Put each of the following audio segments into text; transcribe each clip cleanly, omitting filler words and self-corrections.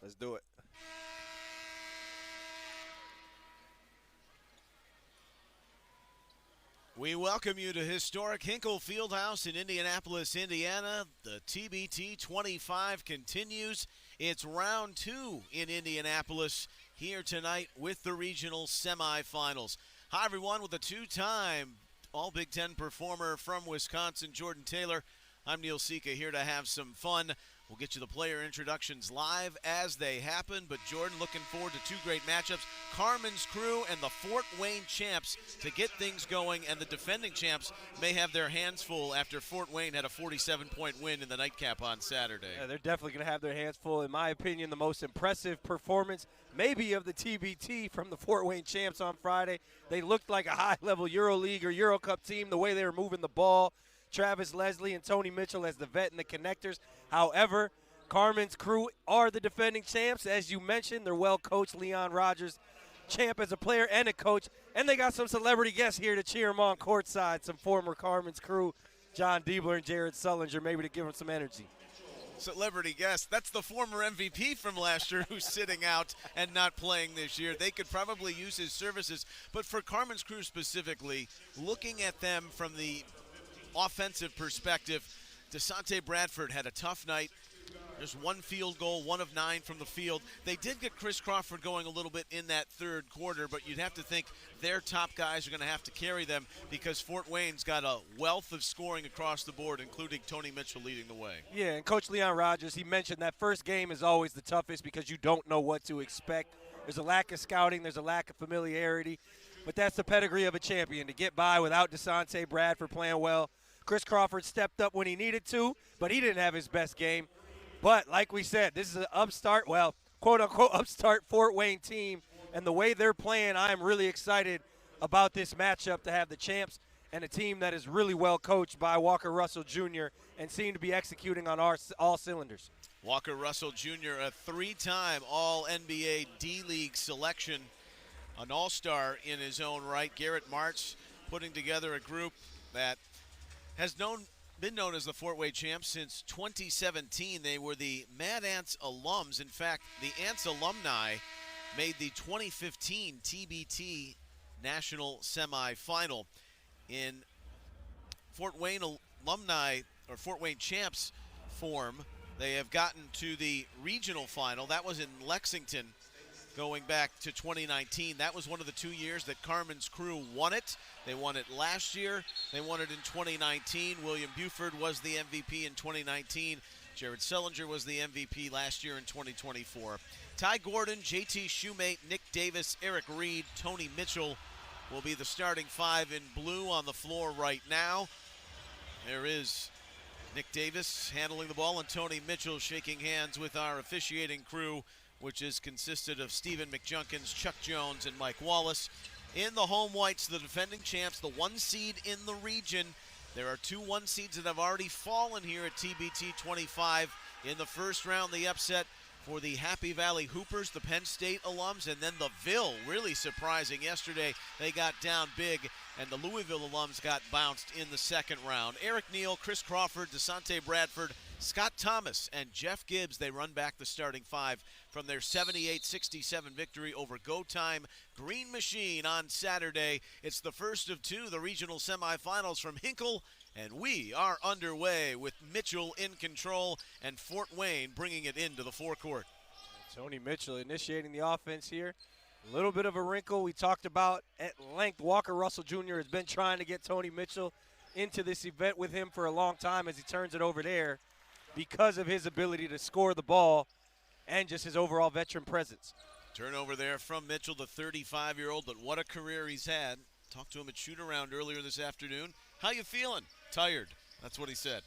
Let's do it. We welcome you to historic Hinkle Fieldhouse in Indianapolis, Indiana. The TBT 25 continues. It's round 2 in Indianapolis here tonight with the regional semifinals. Hi, everyone, with a 2-time All Big Ten performer from Wisconsin, Jordan Taylor. I'm Neil Sika, here to have some fun. We'll get you the player introductions live as they happen. But Jordan, looking forward to 2 great matchups. Carmen's crew and the Fort Wayne champs to get things going. And the defending champs may have their hands full after Fort Wayne had a 47-point win in the nightcap on Saturday. Yeah, they're definitely going to have their hands full. In my opinion, the most impressive performance maybe of the TBT from the Fort Wayne champs on Friday. They looked like a high-level EuroLeague or Euro Cup team, the way they were moving the ball. Travis Leslie and Tony Mitchell as the vet and the connectors. However, Carmen's crew are the defending champs. As you mentioned, they're well-coached. Leon Rogers, champ as a player and a coach. And they got some celebrity guests here to cheer him on courtside, some former Carmen's crew, John Diebler and Jared Sullinger, maybe to give him some energy. Celebrity guest. That's the former MVP from last year who's sitting out and not playing this year. They could probably use his services. But for Carmen's crew specifically, looking at them from the offensive perspective, DeSante Bradford had a tough night. Just 1 field goal, 1 of 9 from the field. They did get Chris Crawford going a little bit in that third quarter, but you'd have to think their top guys are going to have to carry them because Fort Wayne's got a wealth of scoring across the board, including Tony Mitchell leading the way. Yeah, and Coach Leon Rogers, he mentioned that first game is always the toughest because you don't know what to expect. There's a lack of scouting. There's a lack of familiarity. But that's the pedigree of a champion, to get by without DeSante Bradford playing well. Chris Crawford stepped up when he needed to, but he didn't have his best game. But like we said, this is an upstart, well, quote-unquote upstart Fort Wayne team. And the way they're playing, I'm really excited about this matchup to have the champs and a team that is really well coached by Walker Russell Jr. and seem to be executing on all cylinders. Walker Russell Jr., a 3-time All-NBA D-League selection, an all-star in his own right. Garrett Martz putting together a group that has been known as the Fort Wayne champs since 2017. They were the Mad Ants alums. In fact, the Ants alumni made the 2015 TBT National Semifinal. In Fort Wayne alumni or Fort Wayne champs form, they have gotten to the regional final. That was in Lexington going back to 2019. That was one of the 2 years that Carmen's crew won it. They won it last year. They won it in 2019. William Buford was the MVP in 2019. Jared Sullinger was the MVP last year in 2024. Ty Gordon, JT Shoemate, Nick Davis, Eric Reed, Tony Mitchell will be the starting 5 in blue on the floor right now. There is Nick Davis handling the ball and Tony Mitchell shaking hands with our officiating crew, which is consisted of Stephen McJunkins, Chuck Jones, and Mike Wallace. In the home whites, the defending champs, the 1 seed in the region. There are 2 1 seeds that have already fallen here at TBT 25. In the first round, the upset for the Happy Valley Hoopers, the Penn State alums, and then the Ville, really surprising. Yesterday, they got down big, and the Louisville alums got bounced in the second round. Eric Neal, Chris Crawford, DeSante Bradford, Scott Thomas, and Jeff Gibbs, they run back the starting 5 from their 78-67 victory over Go Time Green Machine on Saturday. It's the first of 2, the regional semifinals from Hinkle, and we are underway with Mitchell in control and Fort Wayne bringing it into the forecourt. Tony Mitchell initiating the offense here. A little bit of a wrinkle we talked about at length. Walker Russell Jr. has been trying to get Tony Mitchell into this event with him for a long time as he turns it over there because of his ability to score the ball and just his overall veteran presence. Turnover there from Mitchell, the 35-year-old, but what a career he's had. Talked to him at shoot-around earlier this afternoon. How you feeling? Tired. That's what he said.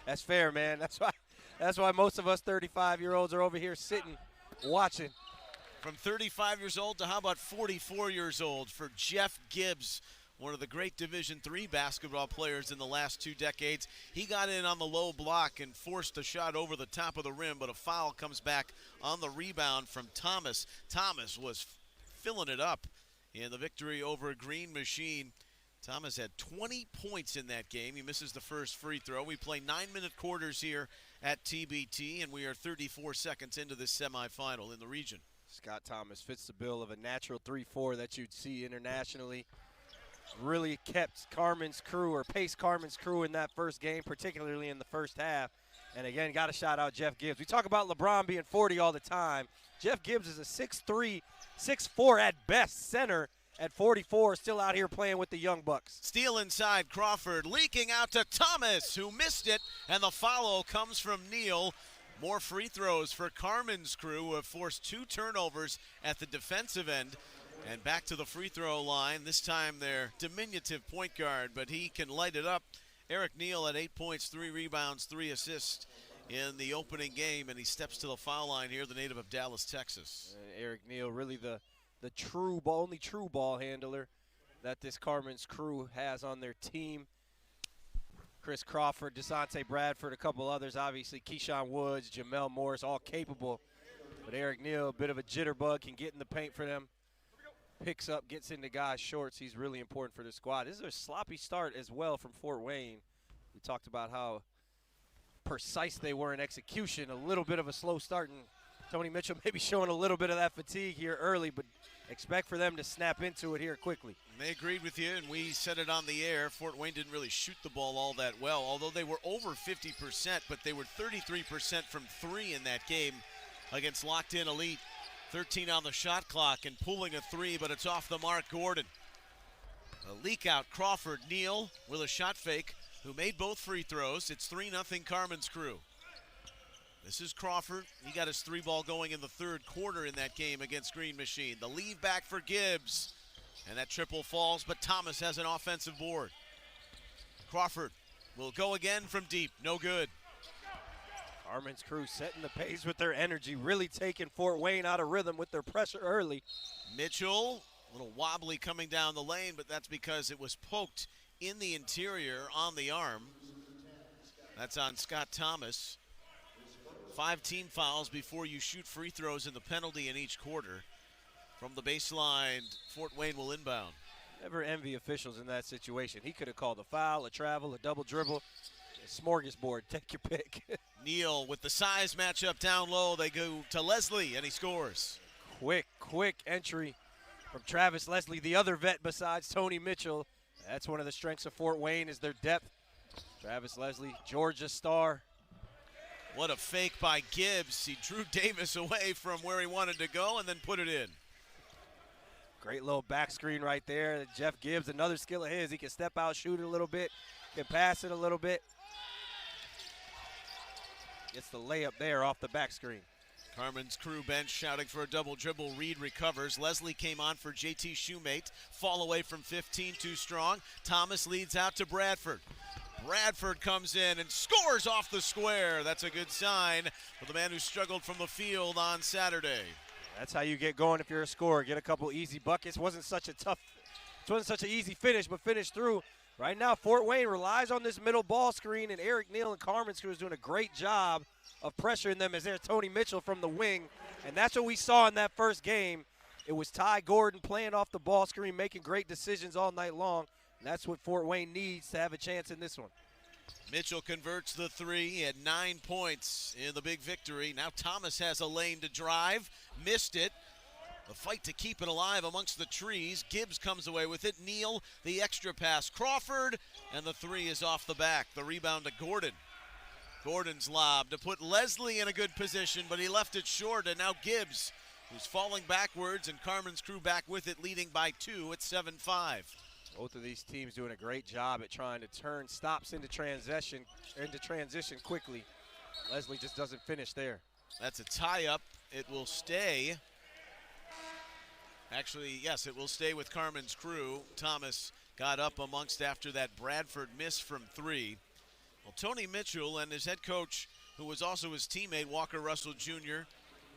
That's fair, man. That's why most of us 35-year-olds are over here sitting, watching. From 35 years old to how about 44 years old for Jeff Gibbs, one of the great Division III basketball players in the last 2 decades. He got in on the low block and forced a shot over the top of the rim, but a foul comes back on the rebound from Thomas. Thomas was filling it up in the victory over Green Machine. Thomas had 20 points in that game. He misses the first free throw. We play 9-minute quarters here at TBT, and we are 34 seconds into this semifinal in the region. Scott Thomas fits the bill of a natural 3-4 that you'd see internationally. Really kept Carmen's crew, or paced Carmen's crew in that first game, particularly in the first half. And again, got to shout out Jeff Gibbs. We talk about LeBron being 40 all the time. Jeff Gibbs is a 6'3", 6'4" at best center at 44, still out here playing with the Young Bucks. Steal inside Crawford, leaking out to Thomas, who missed it, and the follow comes from Neal. More free throws for Carmen's crew, who have forced 2 turnovers at the defensive end. And back to the free throw line, this time their diminutive point guard, but he can light it up. Eric Neal at 8 points, 3 rebounds, 3 assists in the opening game, and he steps to the foul line here, the native of Dallas, Texas. And Eric Neal, really the only true ball handler that this Carmen's crew has on their team. Chris Crawford, Desante Bradford, a couple others, obviously Keyshawn Woods, Jamel Morris, all capable. But Eric Neal, a bit of a jitterbug, can get in the paint for them. Picks up, gets into guys' shorts. He's really important for the squad. This is a sloppy start as well from Fort Wayne. We talked about how precise they were in execution. A little bit of a slow start, and Tony Mitchell maybe showing a little bit of that fatigue here early, but expect for them to snap into it here quickly. They agreed with you, and we said it on the air. Fort Wayne didn't really shoot the ball all that well, although they were over 50%, but they were 33% from 3 in that game against locked-in elite. 13 on the shot clock and pulling a 3, but it's off the mark. Gordon. A leak out. Crawford. Neal with a shot fake, who made both free throws. It's 3-0 Carmen's crew. This is Crawford. He got his 3-ball going in the third quarter in that game against Green Machine. The lead back for Gibbs. And that triple falls, but Thomas has an offensive board. Crawford will go again from deep. No good. Carmen's crew setting the pace with their energy, really taking Fort Wayne out of rhythm with their pressure early. Mitchell, a little wobbly coming down the lane, but that's because it was poked in the interior on the arm. That's on Scott Thomas. 5 team fouls before you shoot free throws in the penalty in each quarter. From the baseline, Fort Wayne will inbound. Never envy officials in that situation. He could have called a foul, a travel, a double dribble, a smorgasbord. Take your pick. Neal with the size matchup down low. They go to Leslie, and he scores. Quick entry from Travis Leslie, the other vet besides Tony Mitchell. That's one of the strengths of Fort Wayne is their depth. Travis Leslie, Georgia star. What a fake by Gibbs. He drew Davis away from where he wanted to go and then put it in. Great little back screen right there. Jeff Gibbs, another skill of his. He can step out, shoot it a little bit, can pass it a little bit. Gets the layup there off the back screen. Carmen's crew bench shouting for a double dribble. Reed recovers. Leslie came on for JT Shoemate. Fall away from 15, too strong. Thomas leads out to Bradford. Bradford comes in and scores off the square. That's a good sign for the man who struggled from the field on Saturday. That's how you get going if you're a scorer. Get a couple easy buckets. Wasn't such an easy finish, but finish through. Right now, Fort Wayne relies on this middle ball screen, and Eric Neal and Carmen's crew is doing a great job of pressuring them as there's Tony Mitchell from the wing. And that's what we saw in that first game. It was Ty Gordon playing off the ball screen, making great decisions all night long. And that's what Fort Wayne needs to have a chance in this one. Mitchell converts the 3. He had 9 points in the big victory. Now Thomas has a lane to drive. Missed it. The fight to keep it alive amongst the trees. Gibbs comes away with it. Neal, the extra pass. Crawford, and the 3 is off the back. The rebound to Gordon. Gordon's lob to put Leslie in a good position, but he left it short, and now Gibbs, who's falling backwards, and Carmen's crew back with it, leading by 2 at 7-5. Both of these teams doing a great job at trying to turn stops into transition quickly. Leslie just doesn't finish there. That's a tie-up. It will stay. Actually, yes, it will stay with Carmen's crew. Thomas got up amongst after that Bradford miss from 3. Well, Tony Mitchell and his head coach, who was also his teammate, Walker Russell Jr.,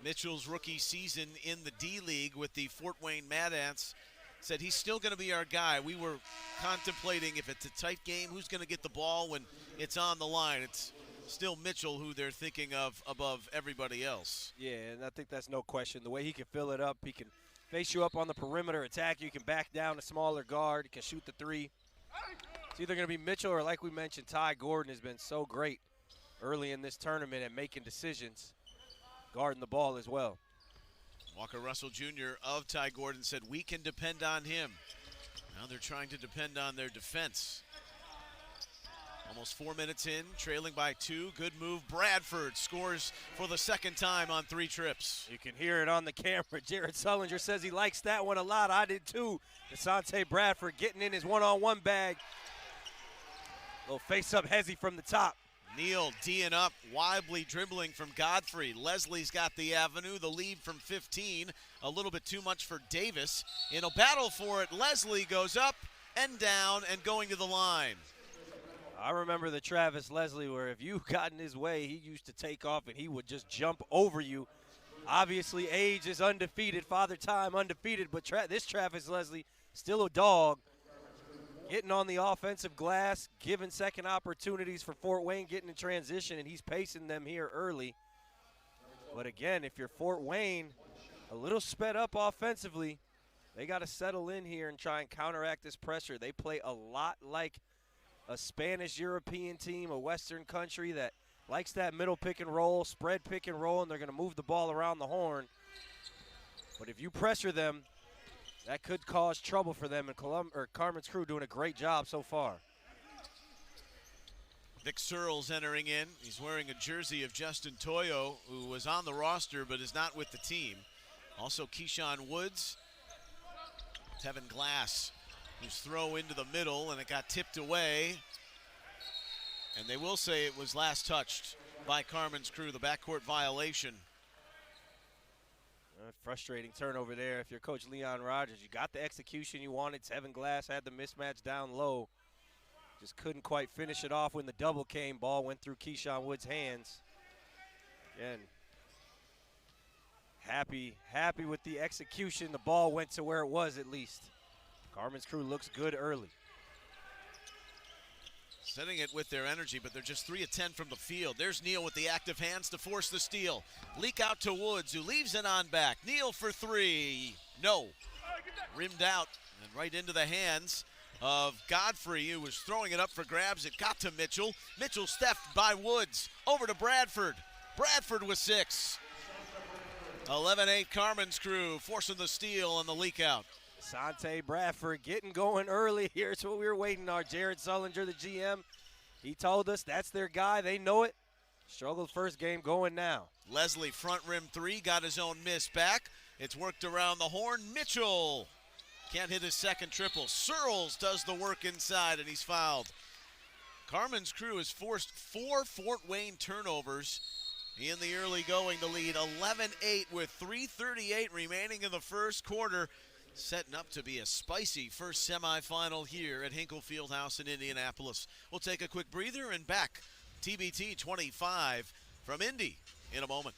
Mitchell's rookie season in the D-League with the Fort Wayne Mad Ants, said he's still going to be our guy. We were contemplating if it's a tight game, who's going to get the ball when it's on the line. It's still Mitchell who they're thinking of above everybody else. Yeah, and I think that's no question. The way he can fill it up, he can face you up on the perimeter, attack you, he can back down a smaller guard, he can shoot the 3. It's either going to be Mitchell or, like we mentioned, Ty Gordon has been so great early in this tournament and making decisions, guarding the ball as well. Walker Russell Jr. of Ty Gordon said, we can depend on him. Now they're trying to depend on their defense. Almost 4 minutes in, trailing by 2. Good move. Bradford scores for the second time on 3 trips. You can hear it on the camera. Jared Sullinger says he likes that one a lot. I did too. Desante Bradford getting in his one-on-one bag. Little face-up hezzy from the top. Neal D'ing up, wildly dribbling from Godfrey. Leslie's got the avenue, the lead from 15. A little bit too much for Davis. In a battle for it, Leslie goes up and down and going to the line. I remember the Travis Leslie where if you got in his way, he used to take off and he would just jump over you. Obviously, age is undefeated, Father Time undefeated, but this Travis Leslie, still a dog. Getting on the offensive glass, giving second opportunities for Fort Wayne, getting in transition, and he's pacing them here early. But again, if you're Fort Wayne, a little sped up offensively, they got to settle in here and try and counteract this pressure. They play a lot like a Spanish European team, a Western country that likes that middle pick and roll, spread pick and roll, and they're going to move the ball around the horn. But if you pressure them, that could cause trouble for them, and Carmen's crew doing a great job so far. Vic Searles entering in. He's wearing a jersey of Justin Toyo, who was on the roster but is not with the team. Also Keyshawn Woods. Tevin Glass, whose throw into the middle, and it got tipped away. And they will say it was last touched by Carmen's crew, the backcourt violation. Frustrating turnover there. If you're Coach Leon Rogers, you got the execution you wanted. Tevin Glass had the mismatch down low. Just couldn't quite finish it off when the double came. Ball went through Keyshawn Woods' hands. Again, happy with the execution. The ball went to where it was at least. Carmen's crew looks good early. Setting it with their energy, but they're just 3 of 10 from the field. There's Neal with the active hands to force the steal. Leak out to Woods, who leaves it on back. Neal for 3. No. Rimmed out and right into the hands of Godfrey, who was throwing it up for grabs. It got to Mitchell. Mitchell stepped by Woods. Over to Bradford. Bradford with 6. 11-8 Carmen's crew forcing the steal and the leak out. Desante Bradford getting going early. Here's what we were waiting on. Jared Sullinger, the GM, he told us that's their guy. They know it. Struggled first game, going now. Leslie, front rim 3, got his own miss back. It's worked around the horn. Mitchell can't hit his second triple. Searles does the work inside, and he's fouled. Carmen's crew has forced 4 Fort Wayne turnovers in the early going. The lead 11-8 with 3:38 remaining in the first quarter. Setting up to be a spicy first semifinal here at Hinkle Fieldhouse in Indianapolis. We'll take a quick breather and back TBT 25 from Indy in a moment.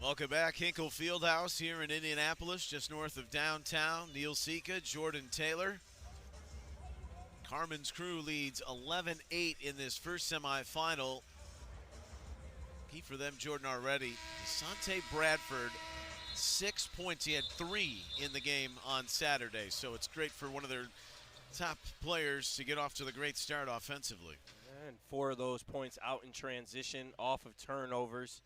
Welcome back, Hinkle Fieldhouse here in Indianapolis, just north of downtown. Neil Sika, Jordan Taylor. Carmen's crew leads 11-8 in this first semifinal. Key for them, Jordan already. Desante Bradford, 6 points. He had 3 in the game on Saturday, so it's great for one of their top players to get off to the great start offensively. And 4 of those points out in transition off of turnovers.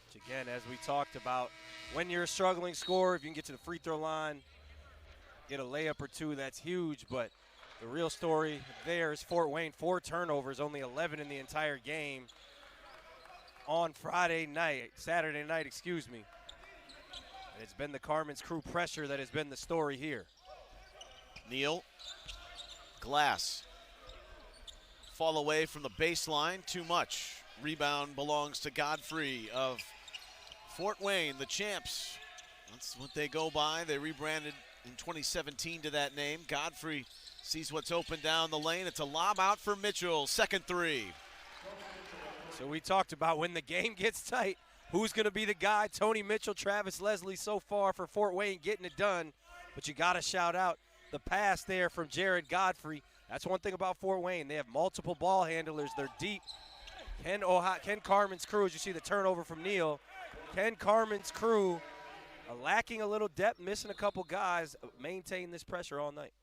Which again, as we talked about, when you're a struggling scorer, if you can get to the free throw line, get a layup or 2, that's huge. But the real story there is Fort Wayne, 4 turnovers, only 11 in the entire game on Saturday night, excuse me. And it's been the Carmen's crew pressure that has been the story here. Neal, Glass, fall away from the baseline, too much. Rebound belongs to Godfrey of Fort Wayne, the champs. That's what they go by. They rebranded in 2017 to that name. Godfrey sees what's open down the lane. It's a lob out for Mitchell, second 3. So we talked about when the game gets tight, who's going to be the guy? Tony Mitchell, Travis Leslie so far for Fort Wayne getting it done. But you got to shout out the pass there from Jared Godfrey. That's one thing about Fort Wayne. They have multiple ball handlers. They're deep. Ken Carmen's crew, as you see the turnover from Neal. Ken Carmen's crew lacking a little depth, missing a couple guys, maintain this pressure all night.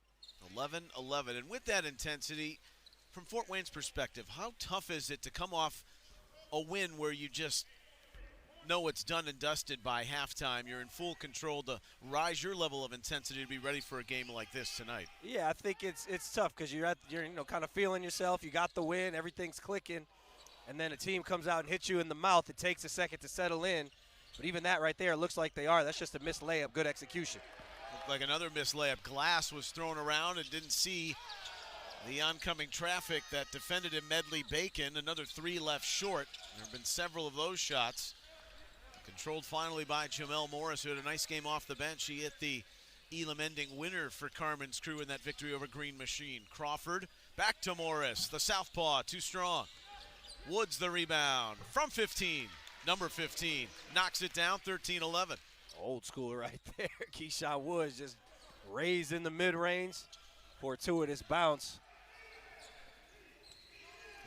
11-11. And with that intensity, from Fort Wayne's perspective, how tough is it to come off a win where you just know it's done and dusted by halftime? You're in full control to rise your level of intensity to be ready for a game like this tonight. Yeah, I think it's tough because you're kind of feeling yourself. You got the win, everything's clicking, and then a team comes out and hits you in the mouth. It takes a second to settle in, but even that right there, it looks like they are. That's just a missed layup, good execution. Looked like another missed layup. Glass was thrown around and didn't see the oncoming traffic that defended him. Medley Bacon, another 3 left short. There have been several of those shots. Controlled finally by Jamel Morris, who had a nice game off the bench. He hit the Elam-ending winner for Carmen's crew in that victory over Green Machine. Crawford, back to Morris. The southpaw, too strong. Woods the rebound from 15. Number 15 knocks it down, 13-11. Old school right there. Keyshawn Woods just raised in the mid-range. Fortuitous bounce.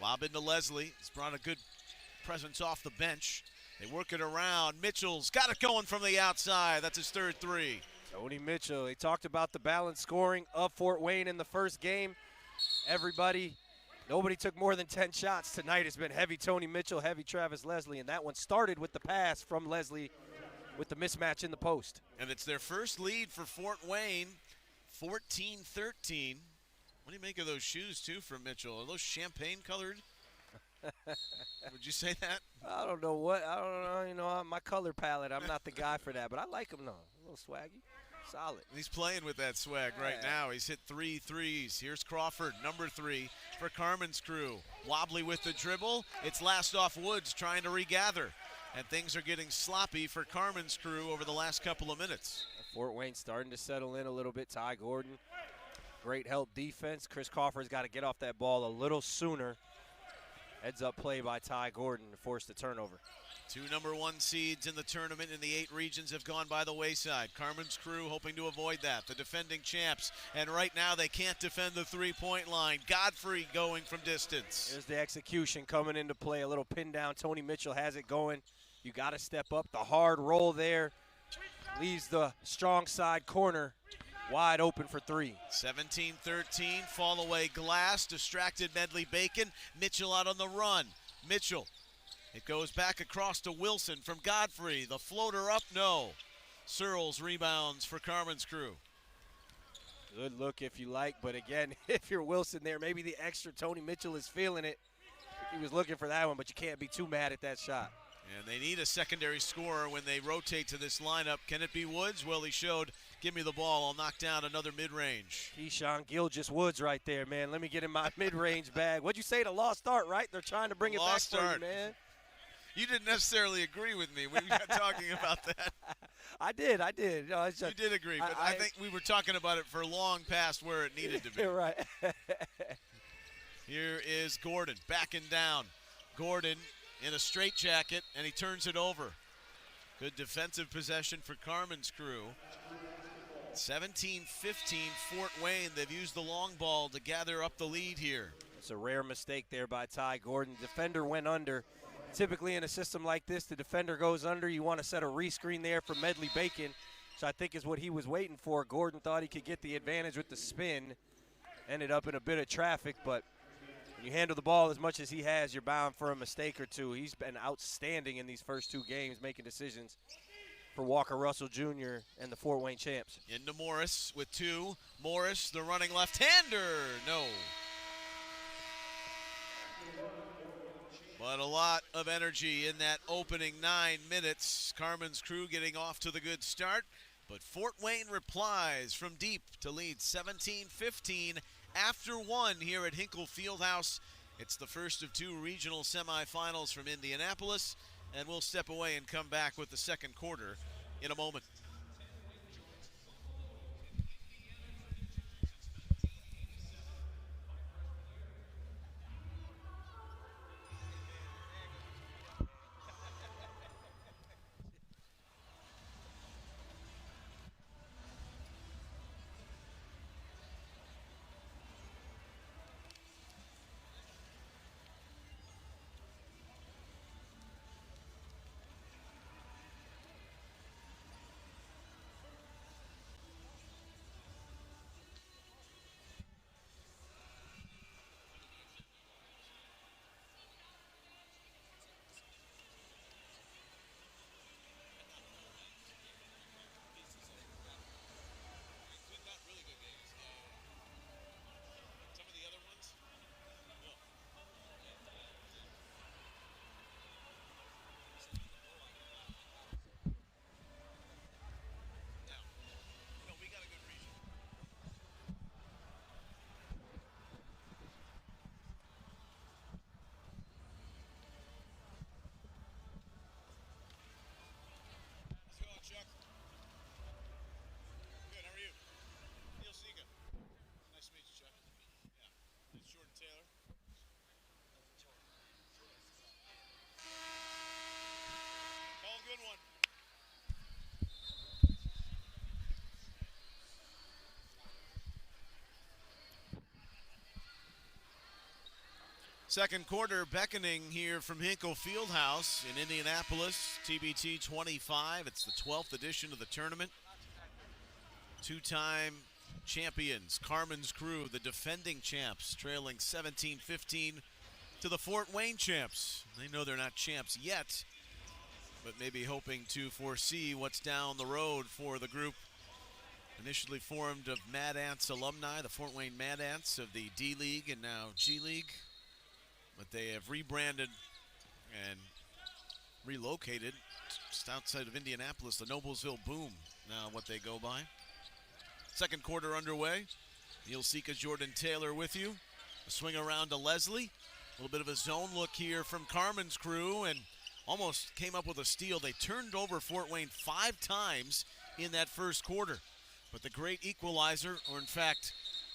Lob into Leslie. He's brought a good presence off the bench. They work it around. Mitchell's got it going from the outside. That's his third 3. Tony Mitchell. They talked about the balanced scoring of Fort Wayne in the first game. Nobody took more than 10 shots tonight. It's been heavy Tony Mitchell, heavy Travis Leslie, and that one started with the pass from Leslie with the mismatch in the post. And it's their first lead for Fort Wayne, 14-13. What do you make of those shoes, too, from Mitchell? Are those champagne-colored? Would you say that? I don't know. You know, my color palette, I'm not the guy for that, but I like them, though. A little swaggy. Solid. He's playing with that swag right now. He's hit 3 threes. Here's Crawford, number 3 for Carmen's crew. Wobbly with the dribble. It's last off Woods trying to regather. And things are getting sloppy for Carmen's crew over the last couple of minutes. Fort Wayne starting to settle in a little bit. Ty Gordon, great help defense. Chris Crawford's got to get off that ball a little sooner. Heads up play by Ty Gordon to force the turnover. 2 number 1 seeds in the tournament in the 8 regions have gone by the wayside. Carmen's crew hoping to avoid that. The defending champs, and right now they can't defend the 3-point line. Godfrey going from distance. There's the execution coming into play. A little pin down. Tony Mitchell has it going. You got to step up. The hard roll there leaves the strong side corner wide open for 3. 17-13, fall away Glass, distracted Medley Bacon. Mitchell out on the run. Mitchell. It goes back across to Wilson from Godfrey. The floater up, no. Searles rebounds for Carmen's crew. Good look if you like, but again, if you're Wilson there, maybe the extra Tony Mitchell is feeling it. He was looking for that one, but you can't be too mad at that shot. And they need a secondary scorer when they rotate to this lineup. Can it be Woods? Well, he showed, give me the ball, I'll knock down another mid-range. Keyshawn Gilgis Woods right there, man. Let me get in my mid-range bag. What'd you say, the lost start, right? They're trying to bring it back for you, man. You didn't necessarily agree with me. We got talking about that. I did. No, you did agree, but I think we were talking about it for long past where it needed to be. You're right. Here is Gordon backing down. Gordon in a straitjacket, and he turns it over. Good defensive possession for Carmen's crew. 17-15 Fort Wayne. They've used the long ball to gather up the lead here. It's a rare mistake there by Ty Gordon. Defender went under. Typically in a system like this, the defender goes under. You want to set a rescreen there for Medley Bacon, which I think is what he was waiting for. Gordon thought he could get the advantage with the spin, ended up in a bit of traffic, but when you handle the ball as much as he has, you're bound for a mistake or two. He's been outstanding in these first 2 games, making decisions for Walker Russell Jr. and the Fort Wayne champs. Into Morris with 2. Morris, the running left-hander. No. But a lot of energy in that opening 9 minutes. Carmen's crew getting off to the good start. But Fort Wayne replies from deep to lead 17-15 after 1 here at Hinkle Fieldhouse. It's the first of 2 regional semifinals from Indianapolis. And we'll step away and come back with the second quarter in a moment. Second quarter beckoning here from Hinkle Fieldhouse in Indianapolis. TBT 25. It's the 12th edition of the tournament. 2-time champions, Carmen's crew, the defending champs, trailing 17-15 to the Fort Wayne champs. They know they're not champs yet, but maybe hoping to foresee what's down the road for the group. Initially formed of Mad Ants alumni, the Fort Wayne Mad Ants of the D-League and now G-League. But they have rebranded and relocated just outside of Indianapolis, the Noblesville Boom, now what they go by. Second quarter underway. Neil Sika, Jordan Taylor with you. A swing around to Leslie. A little bit of a zone look here from Carmen's crew and almost came up with a steal. They turned over Fort Wayne 5 times in that first quarter. But the great equalizer, or in fact,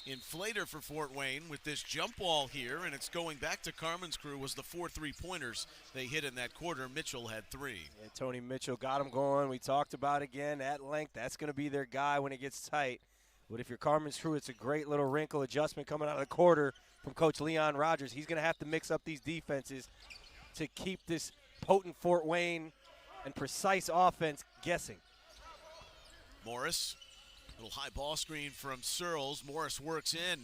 inflator for Fort Wayne with this jump ball here, and it's going back to Carmen's crew, was the 4 3-pointers they hit in that quarter. Mitchell had 3. Yeah, Tony Mitchell got him going. We talked about again at length. That's going to be their guy when it gets tight. But if you're Carmen's crew, it's a great little wrinkle adjustment coming out of the quarter from Coach Leon Rogers. He's going to have to mix up these defenses to keep this potent Fort Wayne and precise offense guessing. Morris. Little high ball screen from Searles. Morris works in.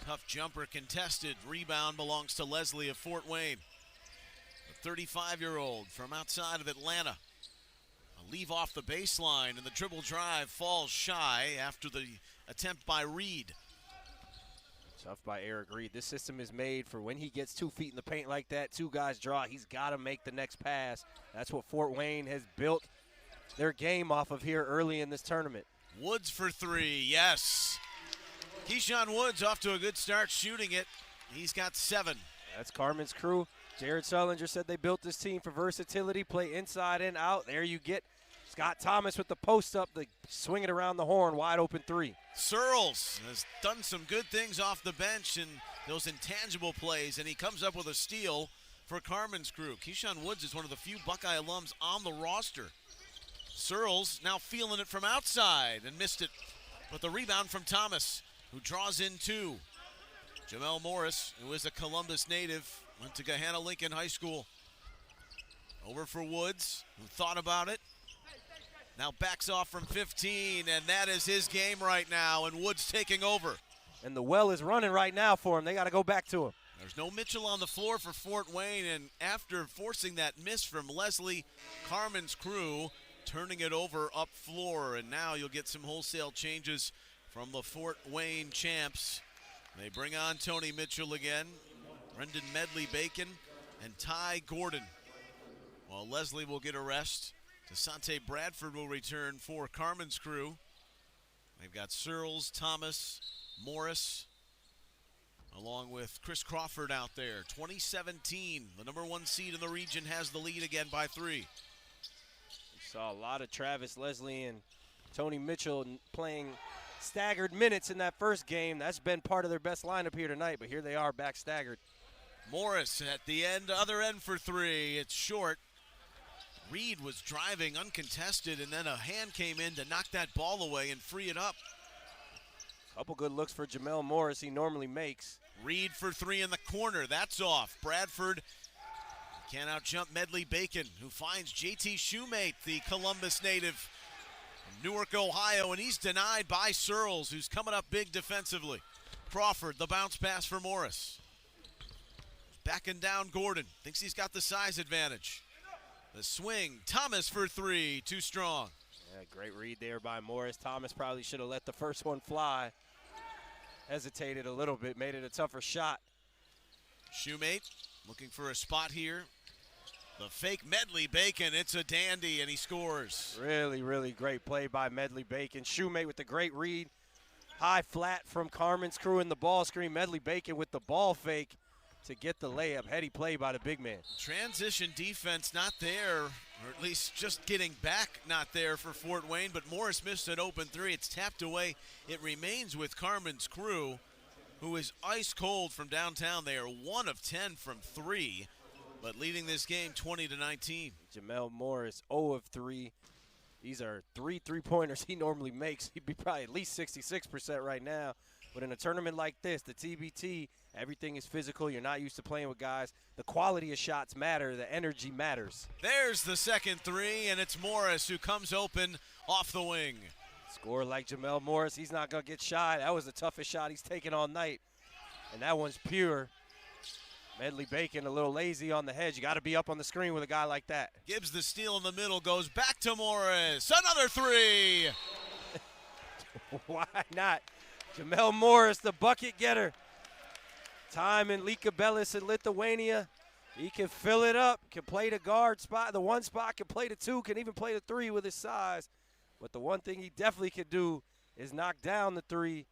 Tough jumper contested. Rebound belongs to Leslie of Fort Wayne. The 35-year-old from outside of Atlanta. A leave off the baseline, and the dribble drive falls shy after the attempt by Reed. Tough by Eric Reed. This system is made for when he gets 2 feet in the paint like that, 2 guys draw, he's got to make the next pass. That's what Fort Wayne has built their game off of here early in this tournament. Woods for 3, yes. Keyshawn Woods off to a good start shooting it. He's got 7. That's Carmen's crew. Jared Sullinger said they built this team for versatility, play inside and out. There you get Scott Thomas with the post up, the swing it around the horn, wide open 3. Searles has done some good things off the bench and those intangible plays, and he comes up with a steal for Carmen's crew. Keyshawn Woods is one of the few Buckeye alums on the roster. Searles now feeling it from outside and missed it, but the rebound from Thomas, who draws in 2. Jamel Morris, who is a Columbus native, went to Gahanna Lincoln High School. Over for Woods, who thought about it. Now backs off from 15, and that is his game right now, and Woods taking over. And the well is running right now for him. They got to go back to him. There's no Mitchell on the floor for Fort Wayne, and after forcing that miss from Leslie, Carmen's crew turning it over up floor, and now you'll get some wholesale changes from the Fort Wayne champs. They bring on Tony Mitchell again, Brendan Medley-Bacon, and Ty Gordon. While Leslie will get a rest, Desante Bradford will return for Carmen's crew. They've got Searles, Thomas, Morris, along with Chris Crawford out there. 2017, the number 1 seed in the region has the lead again by 3. We saw a lot of Travis Leslie and Tony Mitchell playing staggered minutes in that first game. That's been part of their best lineup here tonight, but here they are back staggered. Morris at the other end for 3. It's short. Reed was driving uncontested, and then a hand came in to knock that ball away and free it up. Couple good looks for Jamel Morris, he normally makes. Reed for 3 in the corner, that's off. Bradford can't out-jump Medley-Bacon, who finds JT Shoemate, the Columbus native from Newark, Ohio, and he's denied by Searles, who's coming up big defensively. Crawford, the bounce pass for Morris. Backing down Gordon, thinks he's got the size advantage. The swing, Thomas for 3, too strong. Yeah, great read there by Morris. Thomas probably should have let the first one fly. Hesitated a little bit, made it a tougher shot. Shoemate looking for a spot here. The fake Medley-Bacon, it's a dandy, and he scores. Really, really great play by Medley-Bacon. Shoemate with the great read. High flat from Carmen's crew in the ball screen. Medley-Bacon with the ball fake to get the layup. Heady play by the big man. Transition defense not there, or at least just getting back not there for Fort Wayne, but Morris missed an open 3. It's tapped away. It remains with Carmen's crew, who is ice cold from downtown. They are 1 of 10 from 3, but leading this game 20-19. Jamel Morris 0 of 3. These are 3 3-pointers he normally makes. He'd be probably at least 66% right now. But in a tournament like this, the TBT, everything is physical. You're not used to playing with guys. The quality of shots matter. The energy matters. There's the second 3, and it's Morris who comes open off the wing. Score like Jamel Morris. He's not going to get shy. That was the toughest shot he's taken all night. And that one's pure. Medley-Bacon a little lazy on the hedge. You got to be up on the screen with a guy like that. Gibbs the steal in the middle, goes back to Morris. Another 3. Why not? Jamel Morris, the bucket getter. Time in Lika Bellis in Lithuania. He can fill it up, can play the guard spot, the 1 spot, can play the 2, can even play the 3 with his size. But the one thing he definitely can do is knock down the 3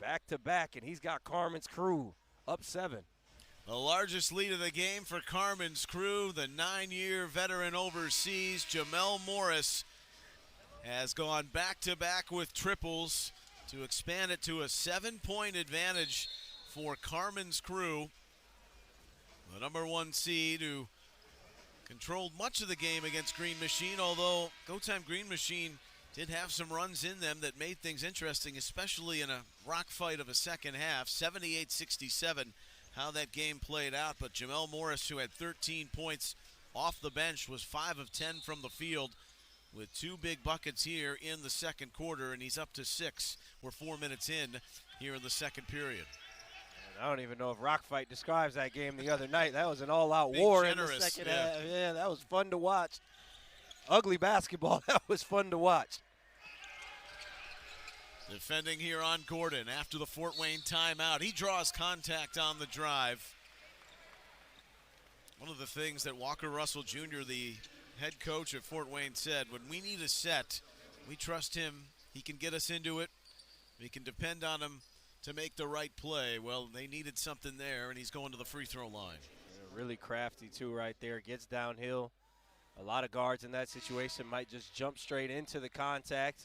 back to back, and he's got Carmen's crew up 7. The largest lead of the game for Carmen's crew, the 9-year veteran overseas, Jamel Morris, has gone back-to-back with triples to expand it to a 7-point advantage for Carmen's crew. The number 1 seed who controlled much of the game against Green Machine, although Go Time Green Machine did have some runs in them that made things interesting, especially in a rock fight of a second half. 78-67, how that game played out. But Jamel Morris, who had 13 points off the bench, was 5 of 10 from the field, with 2 big buckets here in the second quarter, and he's up to 6. We're 4 minutes in here in the second period. And I don't even know if Rock Fight describes that game the other night. That was an all-out war in the second half. Yeah, that was fun to watch. Ugly basketball. That was fun to watch. Defending here on Gordon after the Fort Wayne timeout. He draws contact on the drive. One of the things that Walker Russell Jr., the head coach at Fort Wayne, said, when we need a set, we trust him. He can get us into it. We can depend on him to make the right play. Well, they needed something there, and he's going to the free throw line. Yeah, really crafty, too, right there. Gets downhill. A lot of guards in that situation might just jump straight into the contact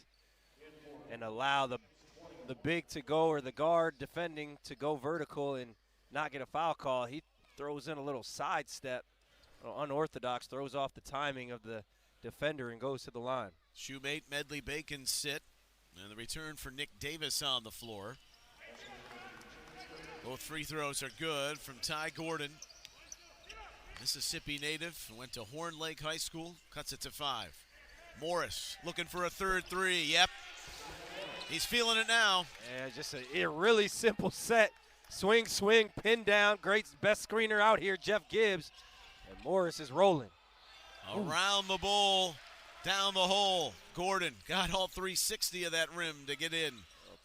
and allow the big to go, or the guard defending to go vertical and not get a foul call. He throws in a little sidestep, unorthodox, throws off the timing of the defender and goes to the line. Shoemate, Medley-Bacon sit, and the return for Nick Davis on the floor. Both free throws are good from Ty Gordon. Mississippi native, went to Horn Lake High School, cuts it to 5. Morris looking for a third 3, yep. He's feeling it now. Yeah, just a really simple set. Swing, swing, pin down. Great, best screener out here, Jeff Gibbs. And Morris is rolling. Around the bowl, down the hole. Gordon got all 360 of that rim to get in.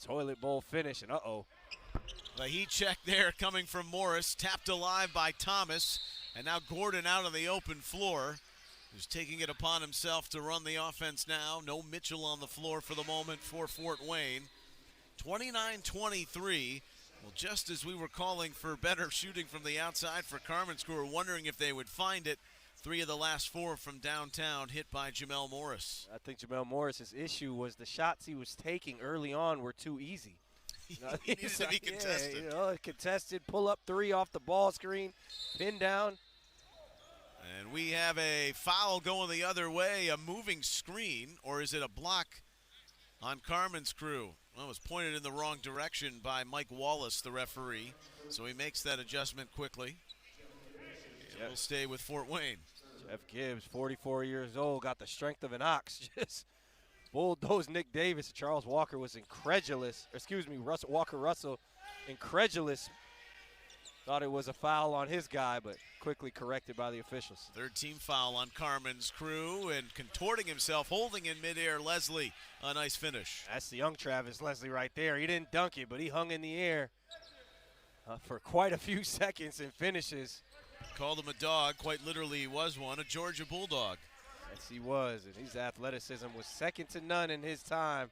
Toilet bowl finish, and uh-oh. The heat check there coming from Morris, tapped alive by Thomas, and now Gordon out on the open floor, who's taking it upon himself to run the offense now. No Mitchell on the floor for the moment for Fort Wayne. 29-23. Well, just as we were calling for better shooting from the outside for Carmen's crew, we're wondering if they would find it. 3 of the last 4 from downtown hit by Jamel Morris. I think Jamel Morris's issue was the shots he was taking early on were too easy. He needed to be contested. Yeah, contested, pull up 3 off the ball screen, pin down. And we have a foul going the other way, a moving screen, or is it a block on Carmen's crew? Well, it was pointed in the wrong direction by Mike Wallace, the referee. So he makes that adjustment quickly. We'll stay with Fort Wayne. Jeff Gibbs, 44 years old, got the strength of an ox. Just bulldozed Nick Davis. Charles Walker was incredulous. Walker Russell, incredulous. Thought it was a foul on his guy, but quickly corrected by the officials. 3rd team foul on Carmen's crew, and contorting himself, holding in midair, Leslie. A nice finish. That's the young Travis Leslie right there. He didn't dunk it, but he hung in the air for quite a few seconds and finishes. Called him a dog, quite literally he was one, a Georgia Bulldog. Yes, he was, and his athleticism was second to none in his time.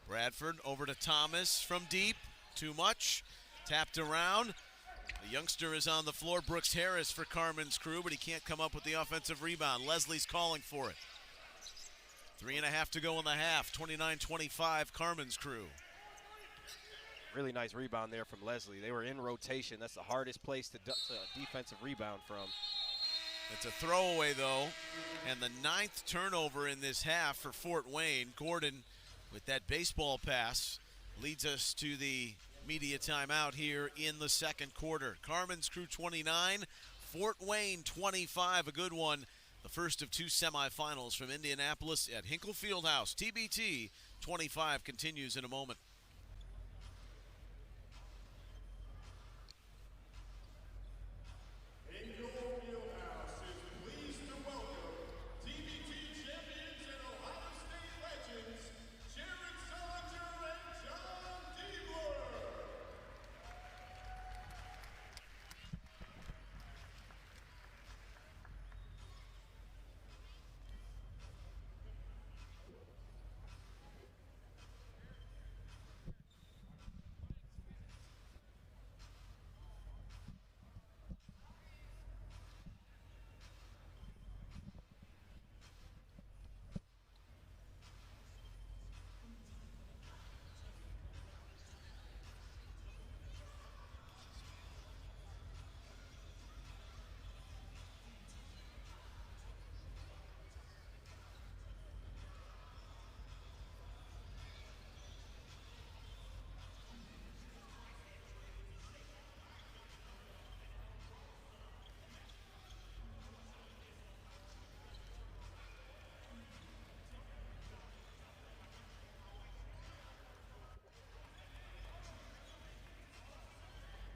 Bradford over to Thomas from deep, too much, tapped around. The youngster is on the floor, Brooks Harris for Carmen's crew, but he can't come up with the offensive rebound. Leslie's calling for it. 3.5 to go in the half, 29-25 Carmen's crew. Really nice rebound there from Leslie. They were in rotation. That's the hardest place to defensive rebound from. It's a throwaway, though, and the 9th turnover in this half for Fort Wayne. Gordon, with that baseball pass, leads us to the media timeout here in the 2nd quarter. Carmen's crew 29, Fort Wayne 25, a good one. The first of 2 semifinals from Indianapolis at Hinkle Fieldhouse. TBT 25 continues in a moment.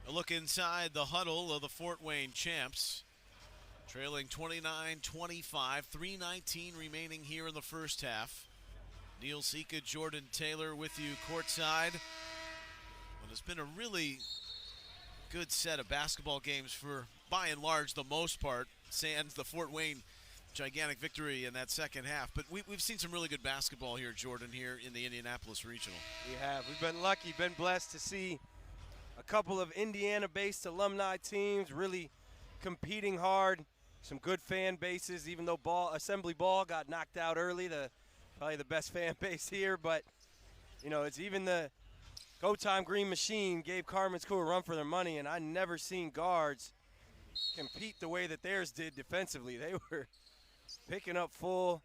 A look inside the huddle of the Fort Wayne champs. Trailing 29-25, 3:19 remaining here in the first half. Neil Sika, Jordan Taylor with you courtside. Well, it's been a really good set of basketball games for, by and large, the most part, sans the Fort Wayne gigantic victory in that second half. But we've seen some really good basketball here, Jordan, here in the Indianapolis Regional. We have. We've been lucky, been blessed to see a couple of Indiana-based alumni teams really competing hard. Some good fan bases, even though Assembly Ball got knocked out early, probably the best fan base here. But, you know, it's even the Go Time Green Machine gave Carmen's crew a run for their money, and I never seen guards compete the way that theirs did defensively. They were picking up full.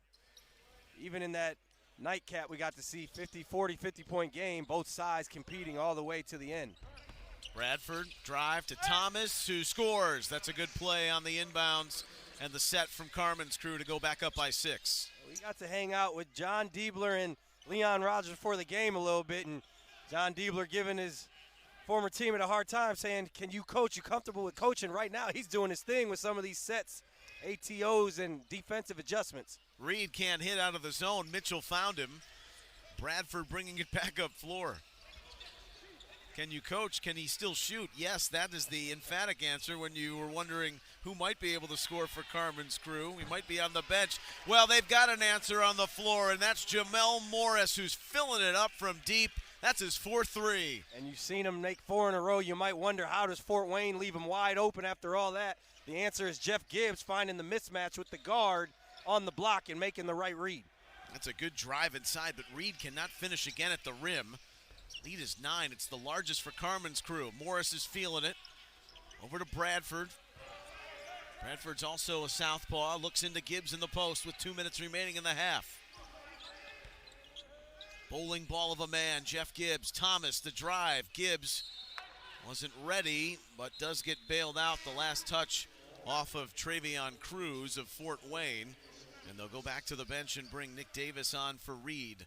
Even in that nightcap, we got to see 50-point game, both sides competing all the way to the end. Bradford drive to Thomas, who scores. That's a good play on the inbounds and the set from Carmen's crew to go back up by 6. We got to hang out with John Diebler and Leon Rogers before the game a little bit, and John Diebler giving his former teammate a hard time, saying, can you coach? You comfortable with coaching? Right now, he's doing his thing with some of these sets, ATOs, and defensive adjustments. Reed can't hit out of the zone. Mitchell found him. Bradford bringing it back up floor. Can you coach? Can he still shoot? Yes, that is the emphatic answer when you were wondering who might be able to score for Carmen's crew. He might be on the bench. Well, they've got an answer on the floor, and that's Jamel Morris, who's filling it up from deep. That's his 4-3. And you've seen him make 4 in a row. You might wonder, how does Fort Wayne leave him wide open after all that? The answer is Jeff Gibbs finding the mismatch with the guard on the block and making the right read. That's a good drive inside, but Reed cannot finish again at the rim. Lead is 9. It's the largest for Carmen's crew. Morris is feeling it. Over to Bradford. Bradford's also a southpaw. Looks into Gibbs in the post with 2 minutes remaining in the half. Bowling ball of a man, Jeff Gibbs. Thomas, the drive. Gibbs wasn't ready, but does get bailed out. The last touch off of Travion Cruz of Fort Wayne. And they'll go back to the bench and bring Nick Davis on for Reed.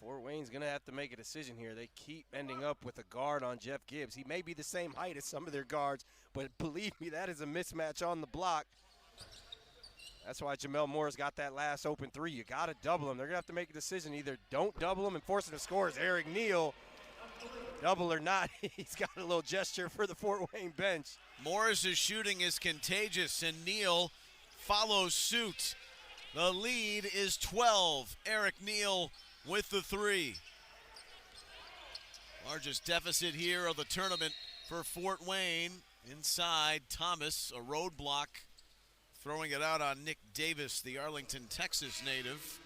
Fort Wayne's going to have to make a decision here. They keep ending up with a guard on Jeff Gibbs. He may be the same height as some of their guards, but believe me, that is a mismatch on the block. That's why Jamel Morris got that last open 3. You got to double him. They're going to have to make a decision. Either don't double him and force him to score as Eric Neal. Double or not, he's got a little gesture for the Fort Wayne bench. Morris's shooting is contagious, and Neal follows suit. The lead is 12. Eric Neal with the 3. Largest deficit here of the tournament for Fort Wayne. Inside, Thomas, a roadblock, throwing it out on Nick Davis, the Arlington, Texas native.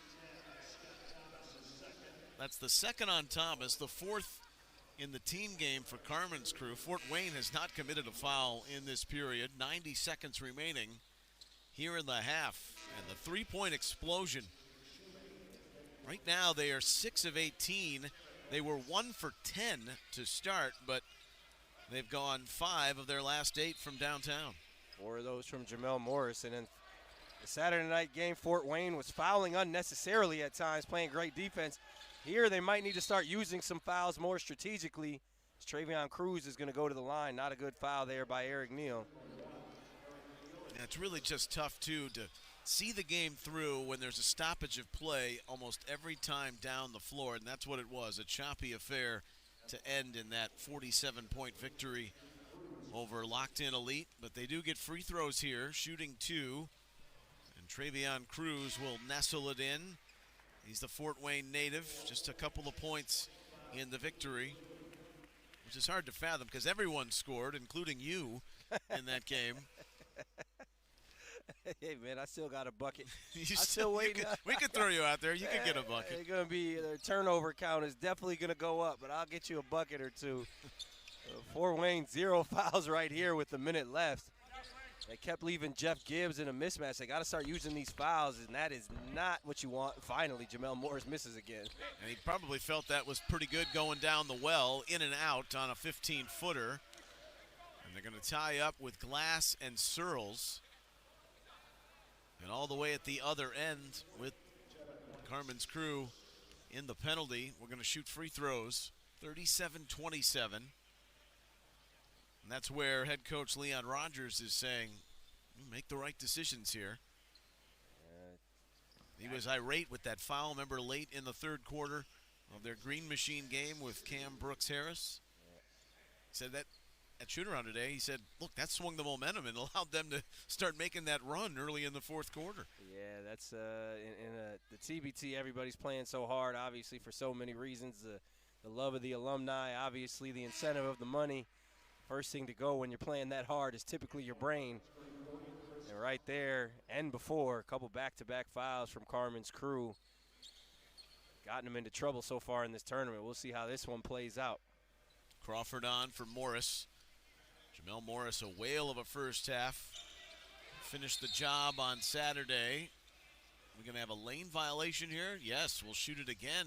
That's the second on Thomas, the 4th in the team game for Carmen's crew. Fort Wayne has not committed a foul in this period. 90 seconds remaining here in the half. And the three-point explosion. Right now they are 6 of 18. They were 1 for 10 to start, but they've gone 5 of their last 8 from downtown. 4 of those from Jamel Morris. And in the Saturday night game, Fort Wayne was fouling unnecessarily at times, playing great defense. Here they might need to start using some fouls more strategically. Travion Cruz is going to go to the line. Not a good foul there by Eric Neal. Yeah, it's really just tough, too, to see the game through when there's a stoppage of play almost every time down the floor, and that's what it was, a choppy affair to end in that 47-point victory over Locked-In Elite. But they do get free throws here, shooting 2, and Travion Cruz will nestle it in. He's the Fort Wayne native, just a couple of points in the victory, which is hard to fathom because everyone scored, including you, in that game. Hey, man, I still got a bucket. I'm still waiting. We could throw you out there. You could get a bucket. It's going to be, their turnover count is definitely going to go up, but I'll get you a bucket or 2. Fort Wayne, 0 fouls right here with a minute left. They kept leaving Jeff Gibbs in a mismatch. They got to start using these fouls, and that is not what you want. Finally, Jamel Morris misses again. And he probably felt that was pretty good going down the well, in and out on a 15-footer. And they're going to tie up with Glass and Searles. And all the way at the other end with Carmen's crew in the penalty. We're going to shoot free throws, 37-27. And that's where head coach Leon Rogers is saying, make the right decisions here. He was irate with that foul, remember, late in the third quarter of their Green Machine game with Cam Brooks-Harris. He said that at shoot-around today, he said, look, that swung the momentum and allowed them to start making that run early in the fourth quarter. Yeah, that's the TBT, everybody's playing so hard, obviously, for so many reasons. The love of the alumni, obviously the incentive of the money. First thing to go when you're playing that hard is typically your brain. And right there and before, a couple back-to-back fouls from Carmen's crew. Gotten them into trouble so far in this tournament. We'll see how this one plays out. Crawford on for Morris. Jamel Morris, a whale of a first half. Finished the job on Saturday. We're going to have a lane violation here. Yes, we'll shoot it again